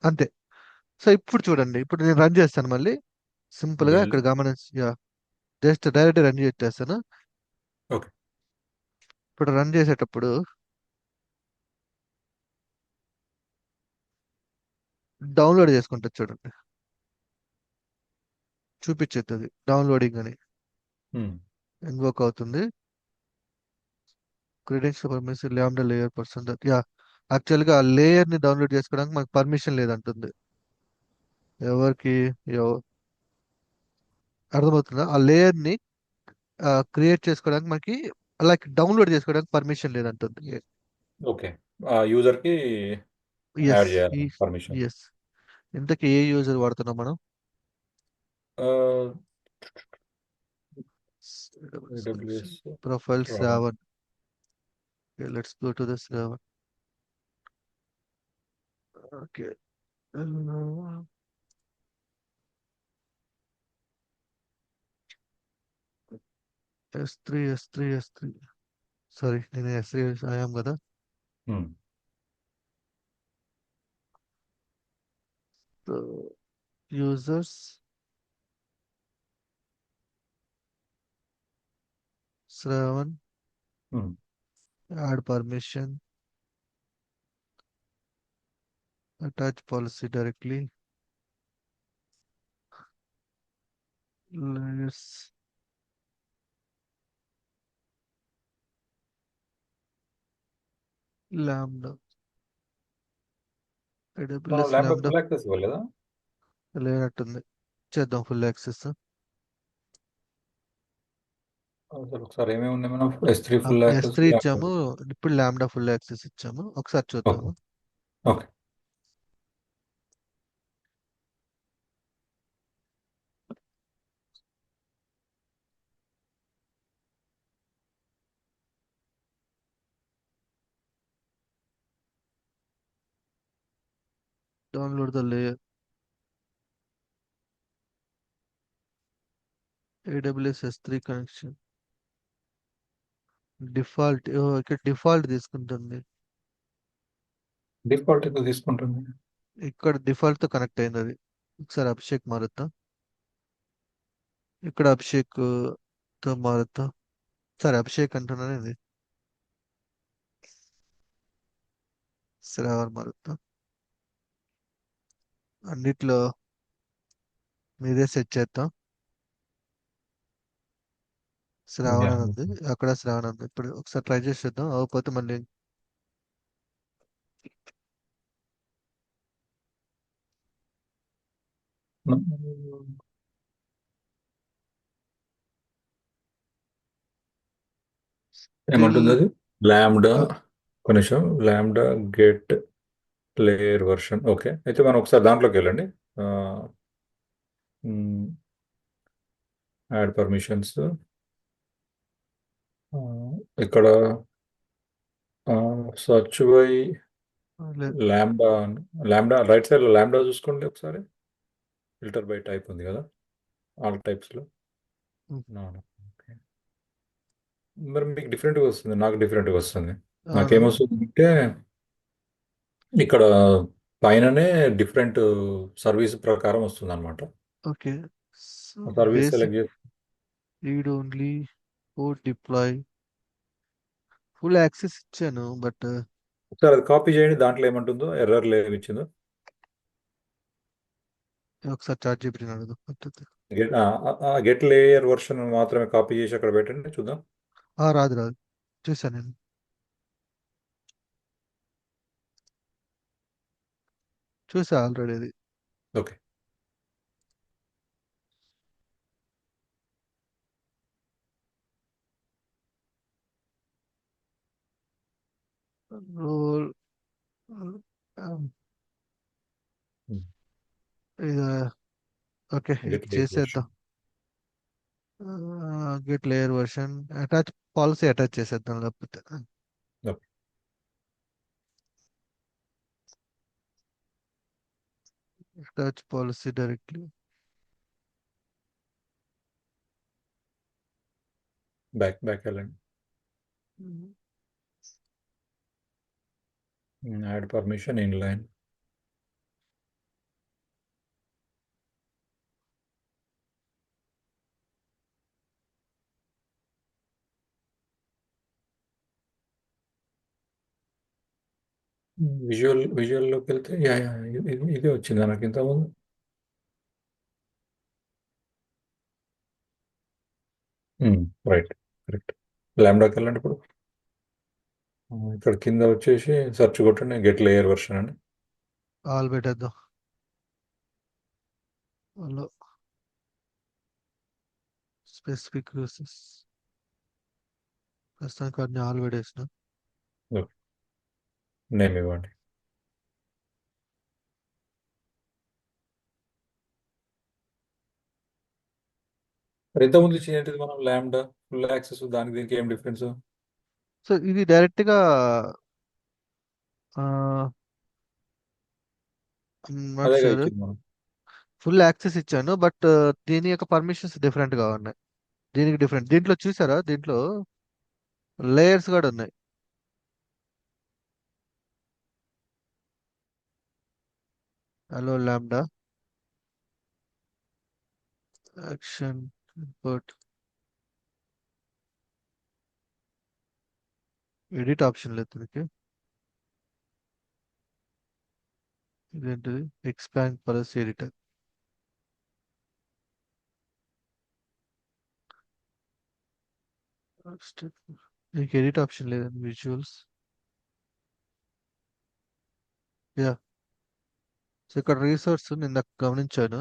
అంతే. సో ఇప్పుడు చూడండి, ఇప్పుడు నేను రన్ చేస్తాను మళ్ళీ. సింపుల్ గా బిల్డ్. ఇక్కడ గమనించి, జస్ట్ డైరెక్ట్ రన్ చేస్తాను. ఓకే. ఇప్పుడు రన్ చేసేటప్పుడు డౌన్లోడ్ చేసుకుంటా చూడండి, చూపించేది డౌన్లోడింగ్ అని ఇన్వోక్ అవుతుంది. క్రెడెన్షియల్ పర్మిషన్ ల్యాండా లేయర్ పర్సన్ దట్, యాక్చువల్గా ఆ లేయర్ ని డౌన్లోడ్ చేసుకోవడానికి మనకు పర్మిషన్ లేదంటుంది. ఎవరికి ఎవ- అర్థమవుతుందా? ఆ లేయర్ ని క్రియేట్ చేసుకోవడానికి మనకి, లైక్ డౌన్లోడ్ చేసుకోవడానికి పర్మిషన్ లేదంటుంది. ఓకే. ఆ యూజర్ కి ఎస్. యాడ్ చేయాలి ఈ పర్మిషన్. ఎస్. ఇంతకీ ఏ యూజర్ వాడుతున్నాం మనం? AWS profile Shravan. 7. Okay, let's go to the server. Okay. S3. Sorry, నేను S3 అయ్యాం కదా. So users Shravan, add permission, attach policy directly, layers, lambda, మనం AWS laptop lambda full access ఇవ్వలేదా? లేనట్టుంది. చేద్దాం ఫుల్ యాక్సెస్. అసలు ఒకసారి ఏమేమి ఉన్నాయి మనం S3 full access S3 laptop. ఇచ్చాము, ఇప్పుడు లాంబ్డా ఫుల్ యాక్సెస్ ఇచ్చాము, ఒకసారి ఓకే. చూద్దాము. Okay. Download the layer, AWS S3 connection, default. ఇక్కడ డిఫాల్ట్ తీసుకుంటుంది. డిఫాల్ట్ అయితే తీసుకుంటుంది. ఇక్కడ డిఫాల్ట్ తో కనెక్ట్ అయింది అది. ఒకసారి అభిషేక్ మారుద్దాం. ఇక్కడ అభిషేక్ తో మారుద్దాం. సరే, అభిషేక్ అంటున్నాను ఇది. శ్రావణ్ మారుద్దాం. అన్నిట్లో మీదే సెట్ చేద్దాం. శ్రావణ్ యా. అని ఉంది, అక్కడ శ్రావణ్ ఉంది. ఇప్పుడు ఒకసారి ట్రై చేసి చూద్దాం, అవ్వకపోతే మళ్ళీ. ఏమంటుంది స్టిల్ అది? ల్యాండా, కొంచెం ల్యాండా గెట్ ప్లేయర్ వర్షన్. ఓకే, అయితే మనం ఒకసారి దాంట్లోకి వెళ్ళండి. Add permissions. ఇక్కడ సర్చ్ బై లేదు. ల్యాండా. ల్యాండా రైట్ సైడ్లో ల్యాండా చూసుకోండి ఒకసారి. ఫిల్టర్ బై టైప్ ఉంది కదా, ఆల్ టైప్స్లో. ఓకే, మరి మీకు డిఫరెంట్గా వస్తుంది, నాకు డిఫరెంట్గా వస్తుంది. అవును. నాకేమొస్తుంది అంటే ఇక్కడ పైననే డిఫరెంట్ సర్వీస్ ప్రకారం వస్తుంది అనమాట. Okay. So service basic select చేసి read only, code deploy, full access ఇచ్చాను బట్ ఒకసారి అది కాపీ చేయండి, దాంట్లో ఏమంటుందో ఎర్రర్ ఏమి ఇచ్చిందో. ఒకసారి చాట్ జీపీటీ అడుగుదాం. గెట్ గెట్ లేయర్ వర్షన్ మాత్రమే కాపీ చేసి అక్కడ పెట్టండి చూద్దాం. రాదు రాదు, చూసాను నేను. చూసా ఆల్రెడీ అది. ఓకే. రోల్ ఇది ఓకే, గెట్ ఇది లేయర్ చేసేద్దాం. Version. Get layer version attach, policy attach చేసేద్దాం లేకపోతే. Okay, attach policy directly. Back వెళ్ళండి. Add permission inline. విజువల్లోకి వెళ్తే ఇదే వచ్చింది నాకు ఇంతకుముందు. Right, correct. ల్యాండాకి వెళ్ళండి ఇప్పుడు. ఇక్కడ కింద వచ్చేసి సెర్చ్ కొట్టండి గెట్ లేయర్ వర్షన్ అని. ఆల్ పెట్టేద్దాం. హలో, స్పెసిఫిక్ యూసెస్ ప్రస్తుతానికి అన్ని ఆల్ పెట్టేసిన. నేమ్ ఇవ్వండి. మరి ఇంతకుముందు ఇచ్చింది ఏంటిది మనం? ల్యాండా ఫుల్ యాక్సెస్, దానికి దీనికి ఏం డిఫరెన్స్? సో ఇది డైరెక్ట్ గా నాట్ అదేగా షూర్. ఇచ్చింది మనం. ఫుల్ యాక్సెస్ ఇచ్చాను బట్ దీని యొక్క పర్మిషన్స్ డిఫరెంట్ గా ఉన్నాయి. దీనికి డిఫరెంట్, దీంట్లో చూసారా, దీంట్లో లేయర్స్ కూడా ఉన్నాయి. Hello lambda action import edit option లేదు దీనికి. ఇదేంటిది, ఎక్స్పాండ్ పాలసీ ఎడిటర్. దీనికి ఎడిట్ ఆప్షన్ లేదండి, విజువల్స్. యా, సో ఇక్కడ రీసోర్స్ నిన్న గమనించాను.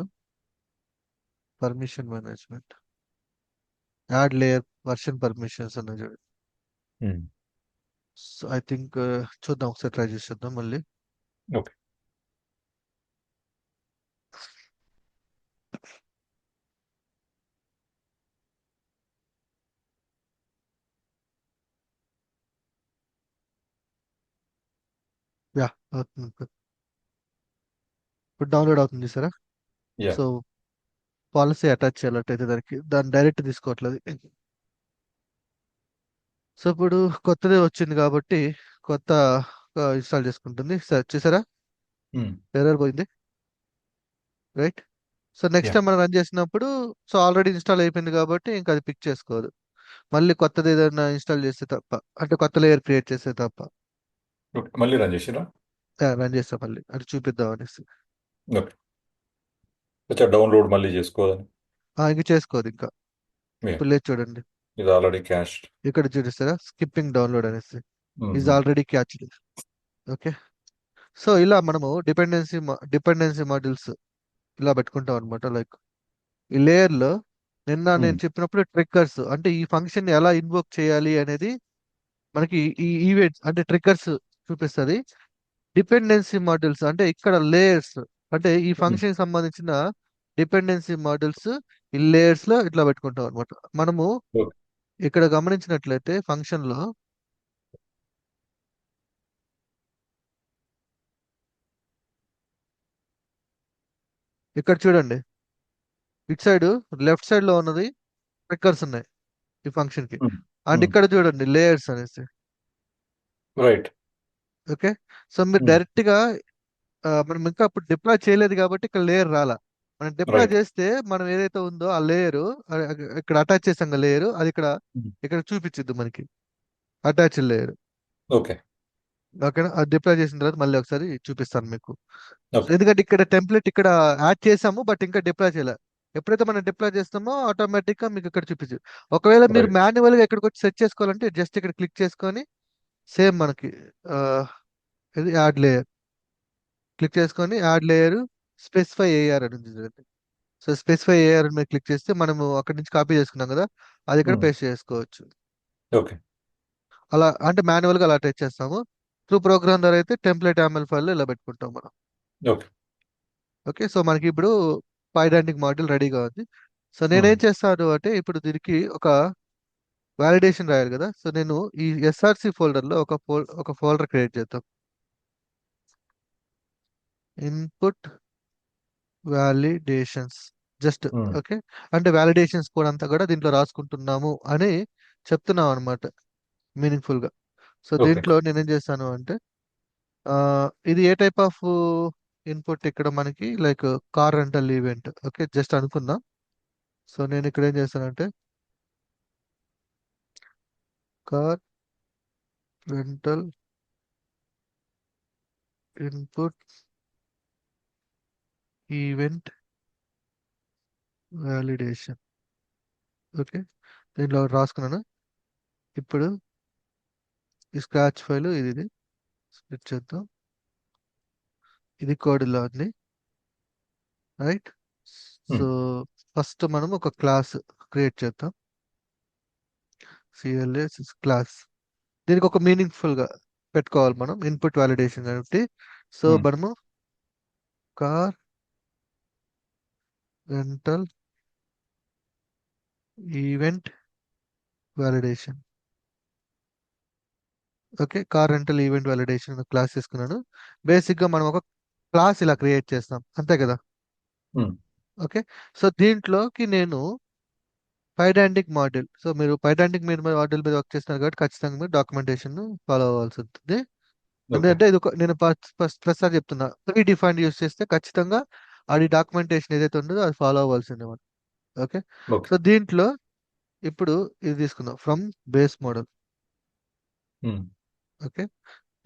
Permission management, add layer version permissions అన్న చూడండి. సో ఐ థింక్ చూద్దాం, ఒకసారి ట్రై చేసి చూద్దాం మళ్ళీ. ఓకే. యా, అవుతుంది ఇప్పుడు. ఇప్పుడు డౌన్లోడ్ అవుతుంది సరే. యా. సో పాలసీ అటాచ్ చేయాలట్టయితే దాన్ని డైరెక్ట్ తీసుకోవట్లేదు. సో ఇప్పుడు కొత్తది వచ్చింది కాబట్టి కొత్త ఇన్స్టాల్ చేసుకుంటుంది. చూసారా, ఎర్రర్ పోయింది. Right. So next yeah. Time మనం రన్ చేసినప్పుడు, సో ఆల్రెడీ ఇన్స్టాల్ అయిపోయింది కాబట్టి ఇంకా అది పిక్ చేసుకోదు. మళ్ళీ కొత్తది ఏదైనా ఇన్స్టాల్ చేస్తే తప్ప, అంటే కొత్త లేయర్ క్రియేట్ చేస్తే తప్ప. ఓకే, మళ్ళీ రన్ చేసిరా? రన్ చేస్తాం మళ్ళీ అది చూపిద్దాం అనేసి. ఓకే. అచ్చా, డౌన్లోడ్ మళ్ళీ చేసుకోవాలని. ఇంక చేసుకోదు ఇంకా. Yeah. ఇప్పుడు లేదు చూడండి, ఇది ఆల్రెడీ క్యాష్. ఇక్కడ చూపిస్తారా స్కిప్పింగ్ డౌన్లోడ్ అనేసి, is already cached. Okay. So ఇలా మనము డిపెండెన్సీ మాడ్యూల్స్ ఇలా పెట్టుకుంటాం అనమాట. లైక్ ఈ లేయర్ లో నిన్న నేను చెప్పినప్పుడు ట్రిగ్గర్స్ అంటే ఈ ఫంక్షన్ ఎలా ఇన్వోక్ చేయాలి అనేది మనకి ఈ ఈవెంట్స్ అంటే ట్రిగ్గర్స్ చూపిస్తుంది. డిపెండెన్సీ మాడ్యూల్స్ అంటే ఇక్కడ లేయర్స్ అంటే ఈ ఫంక్షన్ సంబంధించిన డిపెండెన్సీ మాడ్యూల్స్ ఈ లేయర్స్ లో ఇట్లా పెట్టుకుంటాం అనమాట. మనము ఓకే. ఇక్కడ గమనించినట్లయితే ఫంక్షన్ లో ఇక్కడ చూడండి, ఇటు సైడ్ లెఫ్ట్ సైడ్ లో ఉన్నది ట్రిగ్గర్స్ ఉన్నాయి ఈ ఫంక్షన్ కి, అండ్ ఇక్కడ చూడండి లేయర్స్ అనేసి. రైట్. ఓకే. సో మీరు డైరెక్ట్ గా మనం ఇంకా అప్పుడు డిప్లాయ్ చేయలేదు కాబట్టి ఇక్కడ లేయర్ రాలా. మనం డిప్లాయ్ రైట్. చేస్తే మనం ఏదైతే ఉందో ఆ లేయర్ ఇక్కడ అటాచ్ చేసాం లేయర్, అది ఇక్కడ ఇక్కడ చూపించిద్ది మనకి అటాచ్ లేయర్. ఓకే. ఓకేనా, అది డిప్లాయ్ చేసిన తర్వాత మళ్ళీ ఒకసారి చూపిస్తాను మీకు. ఓకే. ఎందుకంటే ఇక్కడ టెంప్లెట్ ఇక్కడ యాడ్ చేసాము బట్ ఇంకా డిప్లాయ్ చేయలేదు. ఎప్పుడైతే మనం డిప్లాయ్ చేస్తామో ఆటోమేటిక్ గా మీకు ఇక్కడ చూపించు. ఒకవేళ మీరు రైట్. మాన్యువల్ గా ఎక్కడికి వచ్చి సెట్ చేసుకోవాలంటే జస్ట్ ఇక్కడ క్లిక్ చేసుకొని సేమ్ మనకి ఆ, ఇది యాడ్ లేయర్ క్లిక్ చేసుకొని యాడ్ లేయర్ స్పెసిఫై ఏఆర్ అని ఉంది చూడండి. సో స్పెసిఫై ఏఆర్ మీద క్లిక్ చేస్తే మనము అక్కడి నుంచి కాపీ చేసుకున్నాం కదా, అది ఇక్కడ పేస్ట్ చేసుకోవచ్చు. ఓకే. అలా అంటే మాన్యువల్ గా అలా టచ్ చేస్తాము. త్రూ ప్రోగ్రామ్ ద్వారా అయితే టెంప్లెట్ యామల్ ఫైల్ ఇలా పెట్టుకుంటాం మనం. ఓకే. ఓకే. సో మనకి ఇప్పుడు పైడాంటిక్ మాడ్యూల్ రెడీగా ఉంది. సో నేనేం చేస్తాను అంటే ఇప్పుడు దీనికి ఒక వాలిడేషన్ రాయాలి కదా. సో నేను ఈ ఎస్ఆర్సి ఫోల్డర్ లో ఒక ఫోల్డర్ క్రియేట్ చేద్దాం, ఇన్పుట్ వాలిడేషన్స్ జస్ట్. ఓకే. అంటే వాలిడేషన్స్ కోడ్ అంతా కూడా దీంట్లో రాసుకుంటున్నాము అని చెప్తున్నాం అనమాట మీనింగ్ఫుల్ గా. So okay. దీంట్లో నేనేం చేస్తాను అంటే ఇది ఏ టైప్ ఆఫ్ ఇన్పుట్ ఇక్కడ మనకి like car rental event. Okay, just అనుకుందాం. సో నేను ఇక్కడ ఏం చేస్తానంటే car rental input event validation. Okay, దీంట్లో ఒకటి రాసుకున్నాను. ఇప్పుడు ఈ స్క్రాచ్ ఫైల్ ఇది స్ప్లిట్ చేద్దాం. ఇది కోడ్ ఇలా ఉంది, రైట్. సో ఫస్ట్ మనం ఒక క్లాస్ క్రియేట్ చేద్దాం, సిఎల్ఎస్ క్లాస్. దీనికి ఒక మీనింగ్ఫుల్ గా పెట్టుకోవాలి మనం, ఇన్పుట్ వాలిడేషన్ కాబట్టి. సో మనము car rental event validation. Okay, car rental event validation class తీసుకున్నాను. బేసిక్ గా మనం ఒక క్లాస్ ఇలా క్రియేట్ చేస్తాం అంతే కదా. ఓకే. సో దీంట్లోకి నేను పైడాంటిక్ మాడ్యూల్, సో మీరు పైడాంటిక్ మాడ్యూల్ మీద వర్క్ చేస్తున్నారు కాబట్టి ఖచ్చితంగా మీరు డాక్యుమెంటేషన్ ఫాలో అవ్వాల్సి ఉంటుంది. ఓకే. ఎందుకంటే ఇది నేను ప్రస్తుతం చెప్తున్నా, ప్రీ డిఫైన్డ్ యూస్ చేస్తే ఖచ్చితంగా అది డాక్యుమెంటేషన్ ఏదైతే ఉంటుందో అది ఫాలో అవ్వాల్సిందే మనం. ఓకే. ఓకే. సో దీంట్లో ఇప్పుడు ఇది తీసుకుందాం ఫ్రమ్ బేస్ మోడల్. ఓకే,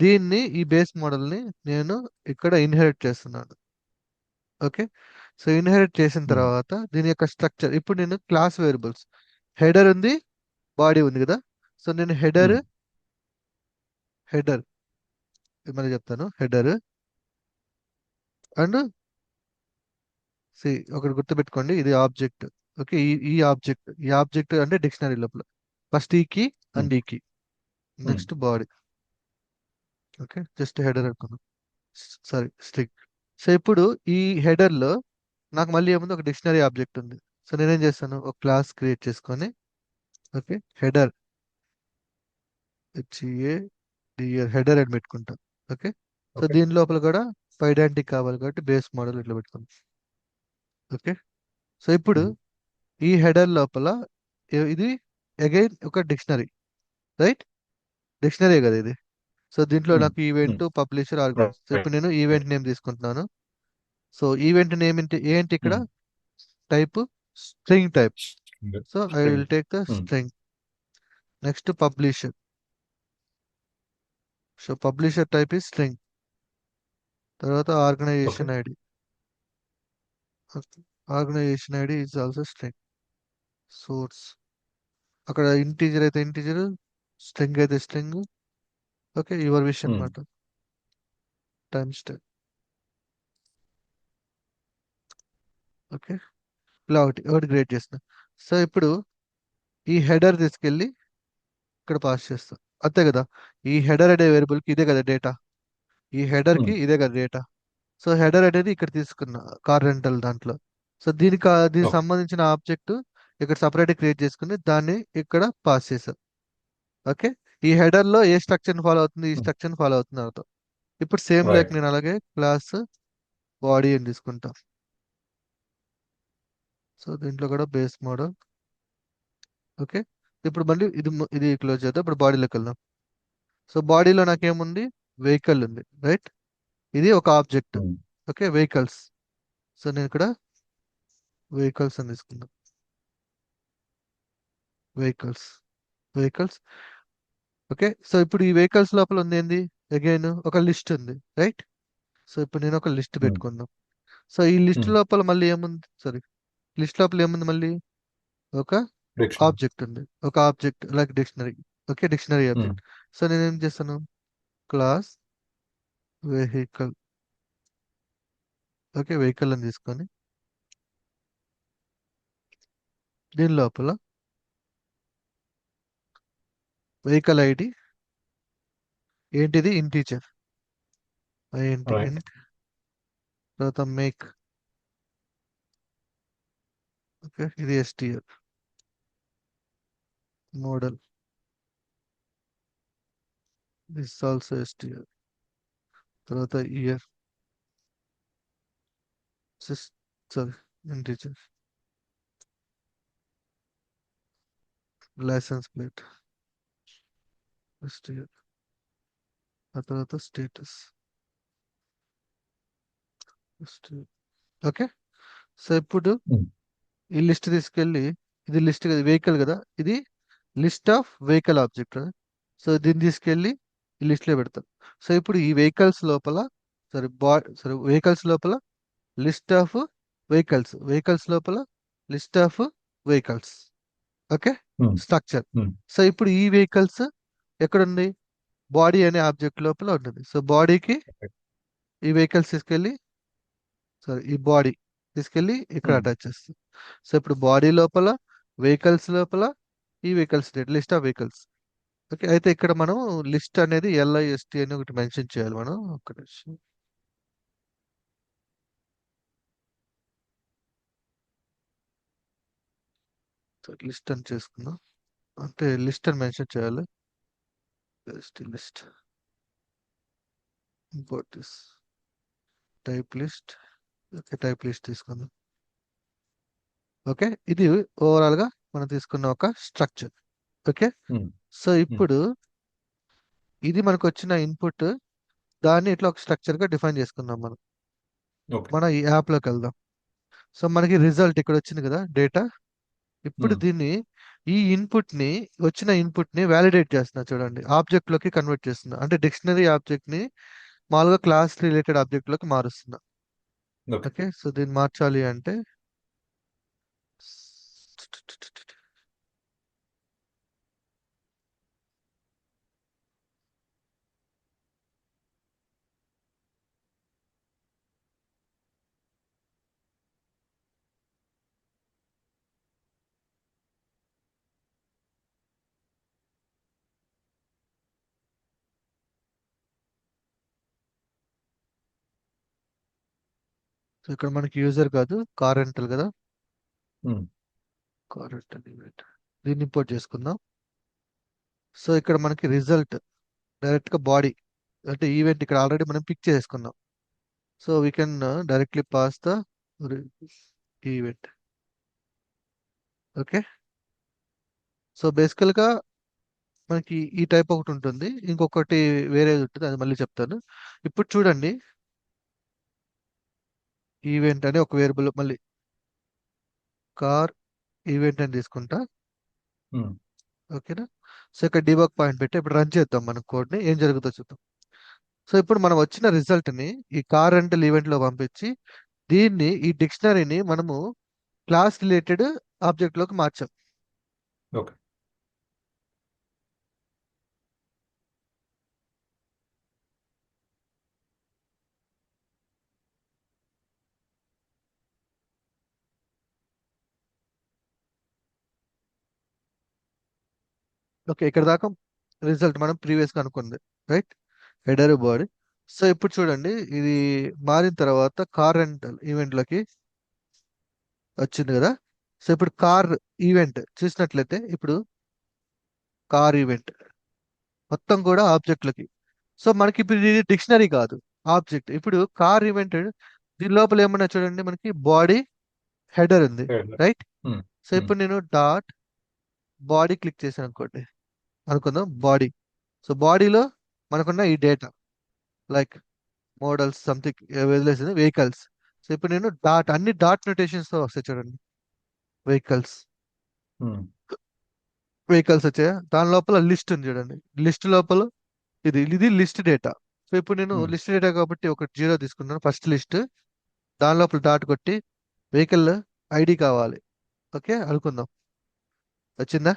దీన్ని ఈ బేస్ మోడల్ని నేను ఇక్కడ ఇన్హెరిట్ చేస్తున్నాను. ఓకే. సో ఇన్హెరిట్ చేసిన తర్వాత దీని యొక్క స్ట్రక్చర్ ఇప్పుడు నేను క్లాస్ వేరియబుల్స్ హెడర్ ఉంది, బాడీ ఉంది కదా. సో నేను హెడర్ మళ్ళీ చెప్తాను, హెడర్ అండ్ సి ఒకటి గుర్తుపెట్టుకోండి, ఇది ఆబ్జెక్ట్. ఓకే, ఈ ఆబ్జెక్ట్ అంటే డిక్షనరీ లోపల ఫస్ట్ ఈ కీ అండ్ ఈ key, next body. Okay, just header అనుకున్నాం, సారీ స్ట్రింగ్. సో ఇప్పుడు ఈ హెడర్ లో నాకు మళ్ళీ ఏముంది, ఒక డిక్షనరీ ఆబ్జెక్ట్ ఉంది. సో నేనేం చేస్తాను, ఒక క్లాస్ క్రియేట్ చేసుకొని ఓకే హెడర్ హెడర్ అని పెట్టుకుంటాం. ఓకే. సో దీని లోపల కూడా పైడాంటిక్ కావాలి కాబట్టి బేస్ మోడల్ ఇట్లా పెట్టుకుంటాం. ఓకే. సో ఇప్పుడు ఈ హెడర్ లోపల ఇది అగైన్ ఒక డిక్షనరీ, రైట్. డిక్షనరీ కదా ఇది. సో దీంట్లో నాకు ఈవెంట్ పబ్లిషర్ ఆర్గ్యుమెంట్స్. సో ఇప్పుడు నేను ఈవెంట్ నేమ్ తీసుకుంటున్నాను. సో ఈవెంట్ నేమ్ ఏంటి ఇక్కడ type string type. So I will take the string. Next publisher. So publisher type is string. తర్వాత okay. Organisation ID. Organisation ID is also string. Source అక్కడ integer అయితే integer, string అయితే string. Okay, your wish um, అనమాట. Time style. Okay, ఇలా ఒకటి ఒకటి create చేసిన. So ఇప్పుడు ఈ హెడర్ తీసుకెళ్ళి ఇక్కడ పాస్ చేస్తాం, అంతే కదా. ఈ హెడర్ అనే వేరియబుల్కి ఇదే కదా డేటా, ఈ హెడర్కి ఉమ్, ఇదే కదా డేటా. సో హెడర్ అనేది ఇక్కడ తీసుకున్నా కార్ రెంటల్ దాంట్లో. సో దీనికి ఓకే. సంబంధించిన ఆబ్జెక్ట్ ఇక్కడ సపరేట్ క్రియేట్ చేసుకుని దాన్ని ఇక్కడ పాస్ చేసాం. ఓకే, ఈ హెడర్ లో ఏ స్ట్రక్చర్ ఫాలో అవుతుంది, ఈ ఉమ్, స్ట్రక్చర్ ఫాలో అవుతుంది అర్థం. ఇప్పుడు సేమ్ లైక్ రైట్. నేను అలాగే క్లాస్ బాడీ అని తీసుకుంటా. సో దీంట్లో కూడా బేస్ మోడల్. ఓకే, ఇప్పుడు మళ్ళీ ఇది క్లోజ్ చేద్దాం. ఇప్పుడు బాడీలోకి వెళ్దాం. సో బాడీలో నాకేముంది, వెహికల్ ఉంది, రైట్. ఇది ఒక ఆబ్జెక్ట్. ఉమ్, ఓకే, వెహికల్స్. సో నేను ఇక్కడ వెహికల్స్ అని తీసుకుందాం. Vehicles, vehicles. ఓకే, సో ఇప్పుడు ఈ వెహికల్స్ లోపల ఉంది ఏంది, అగైన్ ఒక లిస్ట్ ఉంది, రైట్. సో ఇప్పుడు నేను ఒక లిస్ట్ ఉమ్, పెట్టుకుందాం. సో ఈ లిస్ట్ ఉమ్, లోపల మళ్ళీ ఏముంది, సారీ, లిస్ట్ లోపల ఏముంది మళ్ళీ, ఒక డిక్షనరీ. ఆబ్జెక్ట్ ఉంది, ఒక object like dictionary. Okay, dictionary um, object. So నేను ఏం చేస్తాను, క్లాస్ వెహికల్. ఓకే, వెహికల్ అని తీసుకొని దీని లోపల వెహికల్ ఐడి ఏంటిది, ఇంటీజర్. ఏంటి రైట్. ఇంట్, తర్వాత మేక్. ఓకే, ఇది STR model, this also STR. తర్వాత year, sorry, integer. License plate STR. ఆ తర్వాత స్టేటస్ ఎస్టిఆర్. ఓకే, సో ఇప్పుడు ఉమ్, ఈ లిస్ట్ తీసుకెళ్ళి, ఇది లిస్ట్ కదా, వెహికల్ కదా, ఇది లిస్ట్ ఆఫ్ వెహికల్ ఆబ్జెక్ట్ కదా. సో దీన్ని తీసుకెళ్ళి ఈ లిస్ట్లో పెడతాం. సో ఇప్పుడు ఈ వెహికల్స్ లోపల, సారీ వెహికల్స్ లోపల లిస్ట్ ఆఫ్ వెహికల్స్, వెహికల్స్ లోపల list of vehicles. Okay, um, structure. Um, so ఇప్పుడు ఈ వెహికల్స్ ఎక్కడుంది, బాడీ అనే ఆబ్జెక్ట్ లోపల ఉంటుంది. సో బాడీకి ఈ వెహికల్స్ తీసుకెళ్ళి, సారీ ఈ బాడీ తీసుకెళ్ళి ఇక్కడ ఉమ్, అటాచ్ చేస్తాం. సో ఇప్పుడు బాడీ లోపల, వెహికల్స్ లోపల ఈ vehicles list of vehicles. Okay, అయితే ఇక్కడ మనం లిస్ట్ అనేది ఎల్ఐఎస్టి అని ఒకటి మెన్షన్ చేయాలి మనం. ఒక నిమిషం. లిస్ట్ అని చేసుకుందాం, అంటే లిస్ట్ అని మెన్షన్ చేయాలి. List, import this type list. Okay, type list తీసుకుందాం. ఓకే, ఇది ఓవరాల్ గా మనం తీసుకున్న ఒక structure. Okay, um, so um, ఇప్పుడు ఇది మనకు వచ్చిన ఇన్పుట్, దాన్ని ఇట్లా ఒక స్ట్రక్చర్ గా డిఫైన్ చేసుకుందాం మనం. ఓకే. మన ఈ యాప్ లోకి వెళ్దాం. సో మనకి రిజల్ట్ ఇక్కడ వచ్చింది కదా డేటా. ఇప్పుడు ఉమ్, దీన్ని, ఈ ఇన్పుట్ ని, వచ్చిన ఇన్పుట్ ని వ్యాలిడేట్ చేస్తున్నా చూడండి, ఆబ్జెక్ట్ లోకి కన్వర్ట్ చేస్తున్నా. అంటే డిక్షనరీ ఆబ్జెక్ట్ ని మామూలుగా క్లాస్ రిలేటెడ్ ఆబ్జెక్ట్ లోకి మారుస్తున్నా. ఓకే. ఓకే, సో దీన్ని మార్చాలి అంటే సో ఇక్కడ మనకి యూజర్ కాదు, కార్ రెంటల్ కదా. ఉమ్, కార్ రెంటల్ ఈవెంట్, దీన్ని ఇంపోర్ట్ చేసుకుందాం. సో ఇక్కడ మనకి రిజల్ట్ డైరెక్ట్ గా బాడీ, అంటే ఈవెంట్ ఇక్కడ ఆల్రెడీ మనం పిక్ చేసుకున్నాం. So we can directly pass the event. Okay, so బేసికల్ గా మనకి ఈ టైప్ ఒకటి ఉంటుంది, ఇంకొకటి వేరేది ఉంటుంది, అది మళ్ళీ చెప్తాను. ఇప్పుడు చూడండి, ఈవెంట్ అని ఒక వేరియబుల్, మళ్ళీ కార్ ఈవెంట్ అని తీసుకుంటా. ఉమ్, ఓకేనా. సో ఇక్కడ డిబగ్ పాయింట్ పెట్టి ఇప్పుడు రన్ చేద్దాం మనం కోడ్ని, ఏం జరుగుతుందో చూద్దాం. సో ఇప్పుడు మనం వచ్చిన రిజల్ట్ ని ఈ కార్ రెంటల్ ఈవెంట్ లో పంపించి దీన్ని ఈ డిక్షనరీని మనము క్లాస్ రిలేటెడ్ ఆబ్జెక్ట్ లోకి మార్చాం. ఓకే. ఓకే, ఇక్కడ దాకా రిజల్ట్ మనం ప్రీవియస్ గా అనుకుంది, రైట్? Header body. సో ఇప్పుడు చూడండి, ఇది మారిన తర్వాత కార్ రెంటల్ ఈవెంట్ లోకి వచ్చింది కదా. సో ఇప్పుడు కార్ ఈవెంట్ చూసినట్లయితే ఇప్పుడు కార్ ఈవెంట్ మొత్తం కూడా ఆబ్జెక్ట్లకి. సో మనకి ఇప్పుడు ఇది డిక్షనరీ కాదు, ఆబ్జెక్ట్. ఇప్పుడు కార్ ఈవెంట్ దీని లోపల ఏమన్నా చూడండి, మనకి బాడీ హెడర్ ఉంది, Header. Right? Hmm. So Hmm. ఇప్పుడు నేను డాట్ బాడీ క్లిక్ చేశాను అనుకోండి, అనుకుందాం బాడీ. సో బాడీలో మనకున్న ఈ డేటా లైక్ మోడల్స్ సంథింగ్ వదిలేసింది, వెహికల్స్. సో ఇప్పుడు నేను డాట్ అన్ని డాట్ నోటేషన్స్ తో వస్తాయి చూడండి. Vehicles, Hmm. వెహికల్స్ వచ్చాయి, దాని లోపల లిస్ట్ ఉంది చూడండి. లిస్ట్ లోపల ఇది లిస్ట్ డేటా. సో ఇప్పుడు నేను Hmm. లిస్ట్ డేటా కాబట్టి ఒక జీరో తీసుకున్నాను, ఫస్ట్ లిస్ట్. దాని లోపల డాట్ కొట్టి వెహికల్ ఐడి కావాలి, ఓకే అనుకుందాం. వచ్చిందా?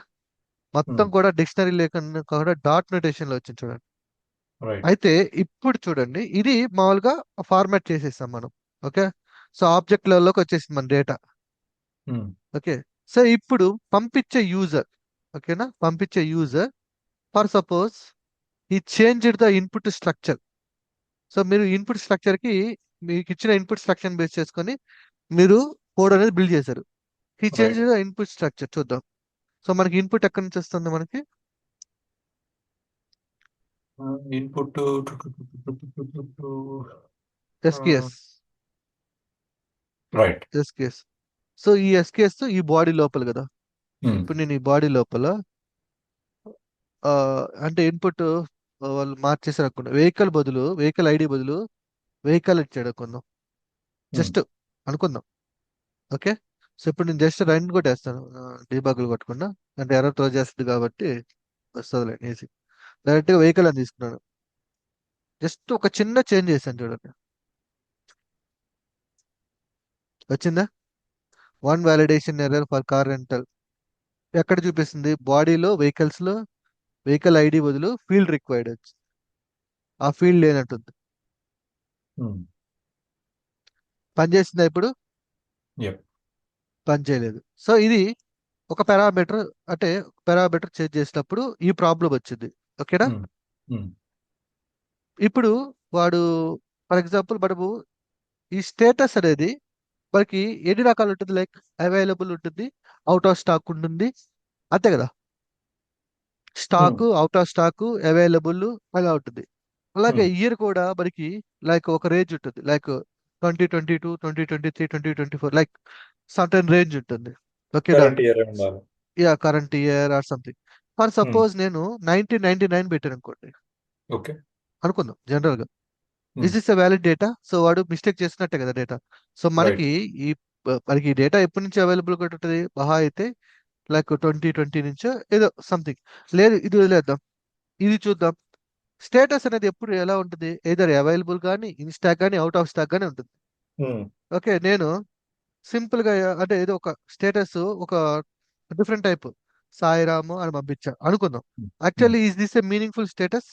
మొత్తం Hmm. కూడా డిక్షనరీ లేకుండా కూడా డాట్ నోటేషన్ లో వచ్చింది చూడండి. Right. అయితే ఇప్పుడు చూడండి, ఇది మామూలుగా ఫార్మాట్ చేసేసాం మనం, ఓకే. సో ఆబ్జెక్ట్ లెవెల్లోకి వచ్చేసింది మన డేటా, Hmm. ఓకే. సో ఇప్పుడు పంపించే యూజర్, ఓకేనా, పంపించే యూజర్ ఫర్ సపోజ్ ఈ change the input structure. So మీరు ఇన్పుట్ స్ట్రక్చర్ కి మీకు ఇచ్చిన ఇన్పుట్ స్ట్రక్చర్ బేస్ చేసుకొని మీరు కోడ్ అనేది బిల్డ్ చేశారు. ఈ change Right. The input structure చూద్దాం. సో మనకి ఇన్పుట్ ఎక్కడి నుంచి వస్తుంది, మనకి Input uh, SKS, right. SKS. So ఈ ఎస్కేఎస్ ఈ బాడీ లోపల కదా. Hmm. ఇప్పుడు నేను ఈ బాడీ లోపల ఆ, అంటే ఇన్పుట్ వాళ్ళు మార్చేసారు అనుకున్నా, వెహికల్ బదులు వెహికల్ ఐడి బదులు వెహికల్ ఇచ్చాడు అనుకుందాం, Hmm. జస్ట్ అనుకుందాం, ఓకే. సో ఇప్పుడు నేను జస్ట్ రన్ కొట్టేస్తాను, డీబగ్లు కొట్టకుండా, అంటే ఎర్రర్ త్రో చేస్తుంది కాబట్టి వస్తుంది ఈజీ. డైరెక్ట్గా వెహికల్ అని తీసుకున్నాను, జస్ట్ ఒక చిన్న చేంజ్ చేశాను చూడండి. వచ్చిందా? One validation error for car rental. ఎక్కడ చూపిస్తుంది? బాడీలో వెహికల్స్ లో వెహికల్ ఐడి బదులు ఫీల్డ్ రిక్వైర్డ్ వచ్చి ఆ ఫీల్డ్ లేనట్టుంది. Hmm. పని చేసిందా ఇప్పుడు? Yep. పని చేయలేదు. సో ఇది ఒక పారామీటర్, అంటే పారామీటర్ చేంజ్ చేసినప్పుడు ఈ ప్రాబ్లం వచ్చింది, ఓకేనా. Hmm. Hmm. ఇప్పుడు వాడు ఫర్ ఎగ్జాంపుల్ మనము ఈ స్టేటస్ అనేది మనకి ఎన్ని రకాలు ఉంటుంది, లైక్ అవైలబుల్ ఉంటుంది, అవుట్ ఆఫ్ స్టాక్ ఉంటుంది, అంతే కదా. Hmm. Stock, out of stock, available అలా ఉంటుంది. అలాగే Hmm. ఇయర్ కూడా మనకి లైక్ ఒక రేంజ్ ఉంటుంది, లైక్ 2022, 2023, 2024, లైక్ సర్టన్ రేంజ్ ఉంటుంది, ఓకేనా. Current year ఉండాలి. Yeah, current year or something. For Hmm. Suppose నేను 1999 పెట్టాను అనుకోండి, Okay. అనుకుందాం జనరల్ గా. Hmm. Is this a valid data? So వాడు మిస్టేక్ చేసినట్టే కదా డేటా. So Right. మనకి ఈ మనకి డేటా ఎప్పటి నుంచి అవైలబుల్ గా ఉంటుంది, మహా అయితే లైక్ 2020 నుంచో ఏదో సంథింగ్. లేదు, ఇది వదిలేద్దాం, ఇది చూద్దాం. స్టేటస్ అనేది ఎప్పుడు ఎలా ఉంటుంది, ఏదర్ అవైలబుల్ కానీ, ఇన్ స్టాక్ కానీ, అవుట్ ఆఫ్ స్టాక్ కానీ ఉంటుంది, Hmm. ఓకే. నేను సింపుల్ గా అంటే ఏదో ఒక స్టేటస్, ఒక డిఫరెంట్ టైప్ సాయిరాము అని పంపించా అనుకుందాం. Hmm. Actually is this a meaningful status?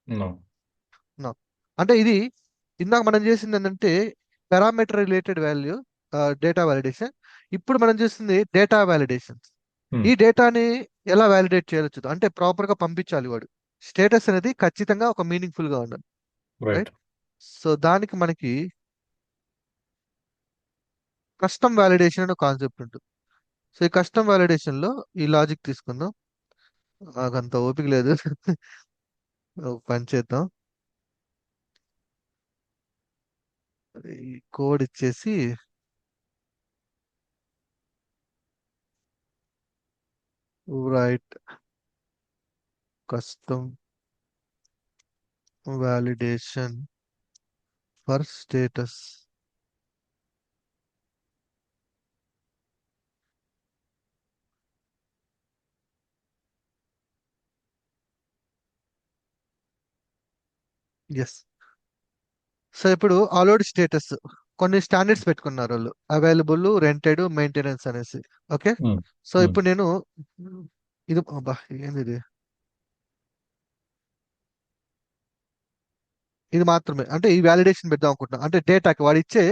No. No. అంటే ఇది ఇందాక మనం చేసింది ఏంటంటే parameter related value data validation. ఇప్పుడు మనం చేస్తుంది డేటా వాలిడేషన్. Hmm. ఈ డేటాని ఎలా వాలిడేట్ చేయాలో చూద్దాం. అంటే ప్రాపర్ గా పంపించాలి వాడు. స్టేటస్ అనేది ఖచ్చితంగా ఒక మీనింగ్ఫుల్ గా ఉండాలి, Right. రైట్? సో దానికి మనకి కస్టమ్ వాలిడేషన్ అనే కాన్సెప్ట్ ఉంటుంది. సో ఈ కస్టమ్ వాలిడేషన్ లో ఈ లాజిక్ తీసుకుందాం. నాకు అంత ఓపిక లేదు. ఒక పని చేద్దాం, ఈ కోడ్ ఇచ్చేసి write custom validation for status. Yes. So ఇప్పుడు అలౌడ్ స్టేటస్ కొన్ని స్టాండర్డ్స్ పెట్టుకున్నారు వాళ్ళు, అవైలబుల్, రెంటెడ్, మెయింటెనెన్స్ అనేసి. ఓకే. ఉమ్, సో ఉమ్, ఇప్పుడు నేను ఇది అబ్బా ఏంది ఇది, ఇది మాత్రమే అంటే ఈ వ్యాలిడేషన్ పెడదాం అనుకుంటున్నాను, అంటే డేటాకి వాడు ఇచ్చే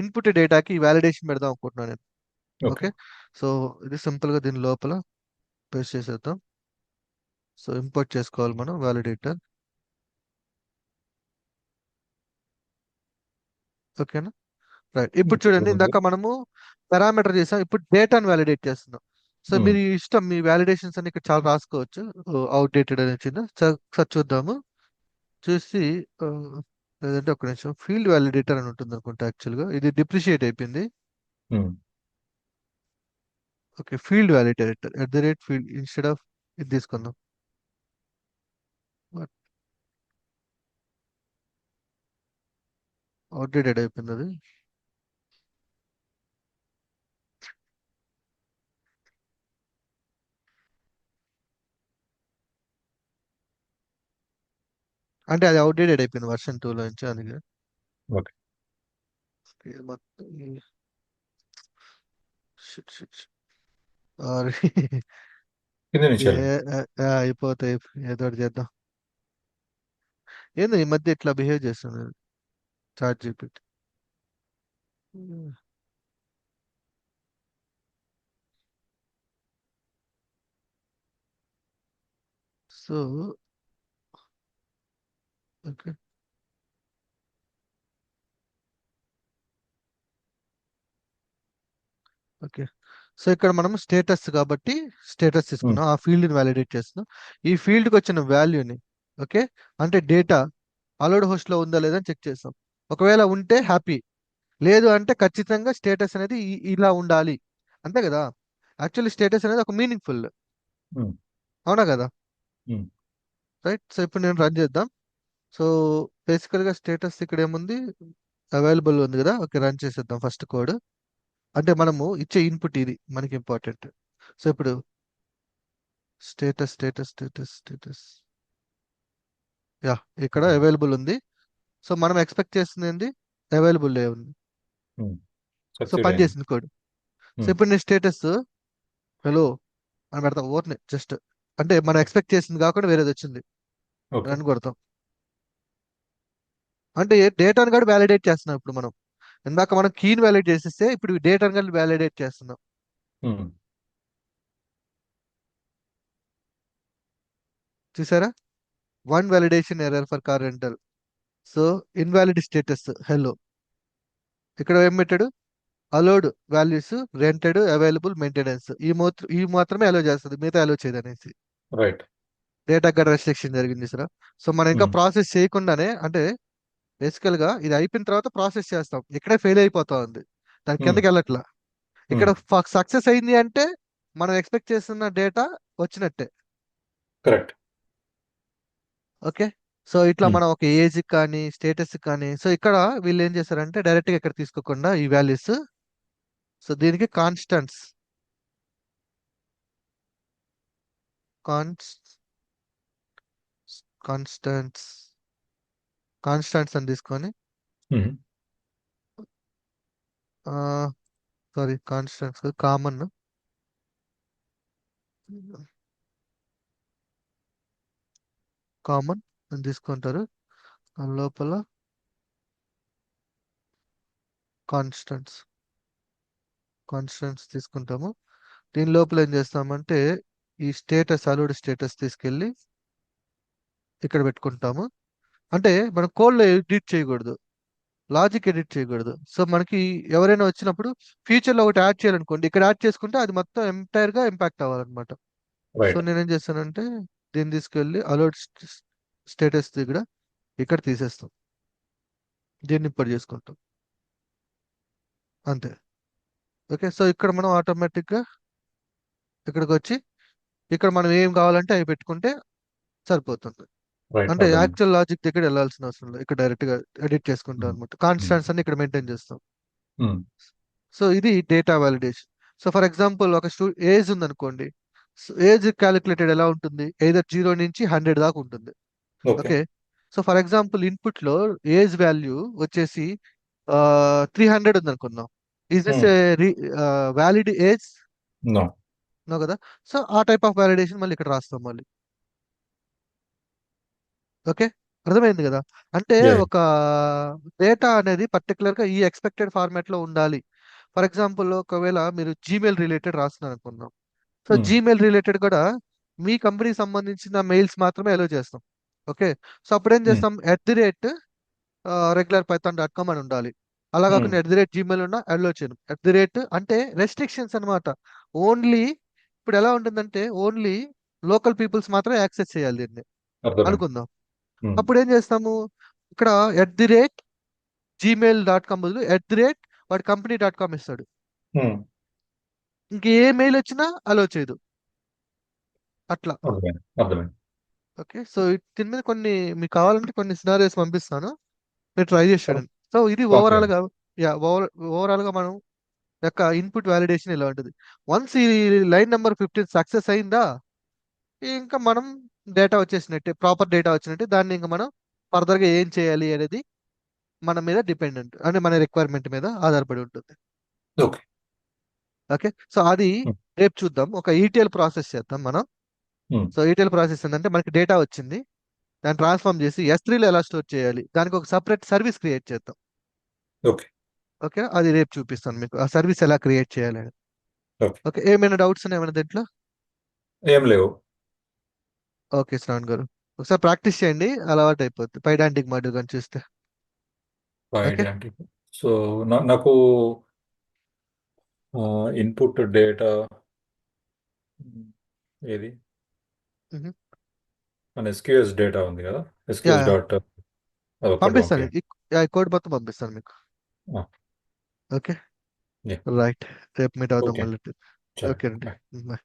ఇన్పుట్ డేటాకి ఈ వ్యాలిడేషన్ పెడదాం అనుకుంటున్నాను నేను. ఓకే. ఓకే. సో ఇది సింపుల్ గా దీని లోపల పేస్ట్ చేసేద్దాం. సో ఇంపోర్ట్ చేసుకోవాలి మనం వ్యాలిడేటర్. ఓకేనా. రైట్. ఇప్పుడు చూడండి, ఉంది. ఇందాక మనము పారామీటర్ చేసాం, ఇప్పుడు డేటాను వ్యాలిడేట్ చేస్తున్నాం. సో ఉమ్, మీరు ఇష్టం మీ వ్యాలిడేషన్స్ అన్ని ఇక్కడ చాలా రాసుకోవచ్చు. అవుట్డేటెడ్ అని వచ్చింది, సార్ చూద్దాము. చూసి ఆ, లేదంటే ఒక నిమిషం, ఫీల్డ్ వ్యాలిడేటర్ అని ఉంటుంది అనుకుంటా, యాక్చువల్గా ఇది డిప్రిషియేట్ అయిపోయింది. Um, okay, field validator field instead of ఇది తీసుకుందాం. అవుట్డేటెడ్ అయిపోయింది అది. అంటే అది అవుట్డేటెడ్ అయిపోయింది వర్షన్ 2 లో నుంచి, అందుకే. ఓకే. ఇది మొత్తం shit, shit, shit. Sorry. కింద నుంచి వెళ్ళండి. అయిపోతాయి, ఏదో ఒకటి చేద్దాం. ఏంది ఈ మధ్య ఇట్లా బిహేవ్ చేస్తుంది ChatGPT. So okay. Okay. So ఇక్కడ మనం స్టేటస్ కాబట్టి స్టేటస్ ఉమ్, తీసుకున్నాం, ఆ ఫీల్డ్ ని వ్యాలిడేట్ చేస్తున్నాం. ఈ ఫీల్డ్ కి వచ్చిన వాల్యూని, ఓకే, అంటే డేటా అలౌడ్ హోస్ట్ లో ఉందా లేదా అని చెక్ చేస్తాం. ఒకవేళ ఉంటే హ్యాపీ, లేదు అంటే ఖచ్చితంగా స్టేటస్ అనేది ఇలా ఉండాలి, అంతే కదా. యాక్చువల్లీ స్టేటస్ అనేది ఒక మీనింగ్ఫుల్, ఉమ్, అవునా కదా. ఉమ్, రైట్. సో ఇప్పుడు నేను రన్ చేద్దాం. సో బేసికల్ గా స్టేటస్ ఇక్కడ ఏముంది, అవైలబుల్ ఉంది కదా. ఓకే, రన్ చేసేద్దాం ఫస్ట్ కోడ్. అంటే మనము ఇచ్చే ఇన్పుట్ ఇది మనకి ఇంపార్టెంట్. సో ఇప్పుడు స్టేటస్ యా, ఇక్కడ అవైలబుల్ ఉంది. సో మనం ఎక్స్పెక్ట్ చేస్తుంది ఏంది, అవైలబుల్ ఉంది. ఉమ్. సో సక్సీడ్ పని అయింది. చేసింది కోడ్. సో ఉమ్, ఇప్పుడు నేను స్టేటస్ హలో అని పెడతాం ఓర్నే జస్ట్, అంటే మనం ఎక్స్పెక్ట్ చేసింది కాకుండా వేరేది వచ్చింది, ఓకే. రన్ కొడతాం. అంటే డేటాను కూడా వ్యాలిడేట్ చేస్తున్నాం ఇప్పుడు మనం. ఇందాక మనం కీని వ్యాలిడేట్ చేసేస్తే ఇప్పుడు డేటాను కూడా వ్యాలిడేట్ చేస్తున్నాం. ఉమ్, చూసారా, one validation error for car rental. So invalid status hello, ఇక్కడ ఏం పెట్టాడు, allowed values, rented, available, maintenance, ఈ మాత్రమే అలో చేస్తుంది, మిగతా అలో చేయదు అనేసి రైట్. డేటా గడ్ రెస్ట్రిక్షన్ జరిగింది సార్. సో మనం ఇంకా ఉమ్, ప్రాసెస్ చేయకుండానే, అంటే బేసికల్ గా ఇది అయిపోయిన తర్వాత ప్రాసెస్ చేస్తాం, ఇక్కడే ఫెయిల్ అయిపోతా ఉంది, దాని ఉమ్, కిందకి వెళ్ళట్లా. ఉమ్. ఇక్కడ సక్సెస్ అయింది అంటే మనం ఎక్స్పెక్ట్ చేస్తున్న డేటా వచ్చినట్టే. కరెక్ట్. ఓకే. సో ఇట్లా ఉమ్, మనం ఒక ఏజ్ కానీ స్టేటస్ కానీ, సో ఇక్కడ వీళ్ళు ఏం చేశారంటే డైరెక్ట్ గా ఇక్కడ తీసుకోకుండా ఈ వాల్యూస్, సో దీనికి కాన్స్టెంట్స్, కాన్స్ కాన్స్టెంట్స్ కాన్స్టెంట్స్ అని తీసుకొని, ఉమ్, సారీ కాన్స్టెంట్స్ కామన్, కామన్ అని తీసుకుంటారు. దాని లోపల కాన్స్టెంట్స్ కాన్స్టెంట్స్ తీసుకుంటాము. దీని లోపల ఏం చేస్తామంటే ఈ స్టేటస్ అలౌడ్ స్టేటస్ తీసుకెళ్ళి ఇక్కడ పెట్టుకుంటాము. అంటే మనం కోడ్ లో ఎడిట్ చేయకూడదు, లాజిక్ ఎడిట్ చేయకూడదు. సో మనకి ఎవరైనా వచ్చినప్పుడు ఫ్యూచర్ లో ఒకటి యాడ్ చేయాలనుకోండి, ఇక్కడ యాడ్ చేసుకుంటే అది మొత్తం ఎంటైర్ గా ఇంపాక్ట్ అవ్వాలన్నమాట. So right. నేనేం చేస్తానంటే దీన్ని తీసుకెళ్ళి అలౌడ్ స్టేటస్ దగ్గర ఇక్కడ తీసేస్తాం, దీన్ని ఇంపోర్ట్ చేసుకుంటాం, అంతే. ఓకే. సో ఇక్కడ మనం ఆటోమేటిక్ గా ఇక్కడికి వచ్చి ఇక్కడ మనం ఏం కావాలంటే అవి పెట్టుకుంటే సరిపోతుంది. రైట్. అంటే అర్థమైంది. యాక్చువల్ లాజిక్ దగ్గర వెళ్ళాల్సిన అవసరం లేదు, ఇక్కడ డైరెక్ట్ గా ఎడిట్ చేసుకుంటాం ఉమ్, అనమాట. ఉమ్, కాన్స్టెంట్స్ అన్ని ఇక్కడ మెయింటైన్ చేస్తాం. ఉమ్. సో ఇది data validation. So for example ఒక ఏజ్ ఉందనుకోండి, ఏజ్ క్యాలిక్యులేటెడ్ ఎలా ఉంటుంది, ఎయిదర్ 0 నుంచి 100 దాకా ఉంటుంది. Okay. Okay. So for example input లో ఏజ్ వాల్యూ వచ్చేసి 300 ఉంది అనుకుందాం. Is this valid age? No. No కదా. సో ఆ టైప్ ఆఫ్ వ్యాలిడేషన్ మళ్ళీ ఇక్కడ రాస్తాం మళ్ళీ. ఓకే, అర్థమైంది కదా. అంటే యా. ఒక డేటా అనేది పర్టికులర్ గా ఈ ఎక్స్పెక్టెడ్ ఫార్మాట్ లో ఉండాలి. ఫర్ ఎగ్జాంపుల్ ఒకవేళ మీరు జీమెయిల్ రిలేటెడ్ రాస్తున్నారు అనుకుందాం. సో జీమెయిల్ రిలేటెడ్ కూడా మీ కంపెనీకి సంబంధించిన మెయిల్స్ మాత్రమే అలో చేస్తాం. ఓకే, సో అప్పుడు ఏం చేస్తాం, @regularpython.com అని ఉండాలి. అలా కాకుండా @gmail ఉన్న అలో చేయను. అంటే రెస్ట్రిక్షన్స్ అన్నమాట. ఓన్లీ ఇప్పుడు ఎలా ఉంటుందంటే ఓన్లీ లోకల్ పీపుల్స్ మాత్రమే యాక్సెస్ చేయాలి దీన్ని అర్థమైంది. అనుకుందాం. అప్పుడు ఏం చేస్తాము, ఇక్కడ @gmail.com బదులు వాడి company.com ఇస్తాడు. ఇంక ఏ మెయిల్ వచ్చినా అలో చేయదు అట్లా. అర్థమైంది. అర్థమైంది. ఓకే, సో దీని మీద కొన్ని మీకు కావాలంటే కొన్ని సినారియోస్ పంపిస్తాను, మీరు ట్రై చేసి చూడండి. సో ఇది ఓవరాల్ పంపండి. గా, యా, ఓవరాల్ గా మనం యొక్క ఇన్పుట్ వ్యాలిడేషన్ ఇలా ఉంటుంది. వన్స్ ఈ లైన్ నెంబర్ 15 సక్సెస్ అయిందా, ఇంకా మనం డేటా వచ్చేసినట్టే, ప్రాపర్ డేటా వచ్చినట్టే. దాన్ని ఇంకా మనం ఫర్దర్ గా ఏం చేయాలి అనేది మన మీద డిపెండెంట్, అంటే మన రిక్వైర్మెంట్ మీద ఆధారపడి ఉంటుంది. ఓకే. ఓకే, సో అది రేపు చూద్దాం. ఒక ఈటీఎల్ ప్రాసెస్ చేద్దాం మనం. సో ఈటీఎల్ ప్రాసెస్ ఏంటంటే మనకి డేటా వచ్చింది, దాన్ని ట్రాన్స్ఫార్మ్ చేసి S3లో ఎలా స్టోర్ చేయాలి, దానికి ఒక సపరేట్ సర్వీస్ క్రియేట్ చేద్దాం. ఓకే. ఓకే, అది రేపు చూపిస్తాను మీకు, ఆ సర్వీస్ ఎలా క్రియేట్ చేయాలి అని. ఓకే. ఓకే, ఏమైనా డౌట్స్ ఉన్నాయి ఏమైనా దీంట్లో? ఏం లేవు. ఓకే శ్రావణ్ గారు, ఒకసారి ప్రాక్టీస్ చేయండి, అలవాటు అయిపోద్ది పైడాంటిక్ మాడ్యూల్ కానీ చూస్తే. ఓకే. అంటే సో నాకు ఇన్పుట్ డేటా ఏది మ్మ్. మన ఎస్క్యూఎస్ డేటా ఉంది కదా, యా, ఎస్క్యూఎస్ డాట్ అదొక్కటి పంపిస్తాను పంపించండి. ఈ కోడ్ మొత్తం పంపిస్తాను మీకు. Okay, yeah. రైట్, రేపు మీట్ అవుదాం ఓకే. మళ్ళీ. సరే. ఓకే అండి, బాయ్. బాయ్.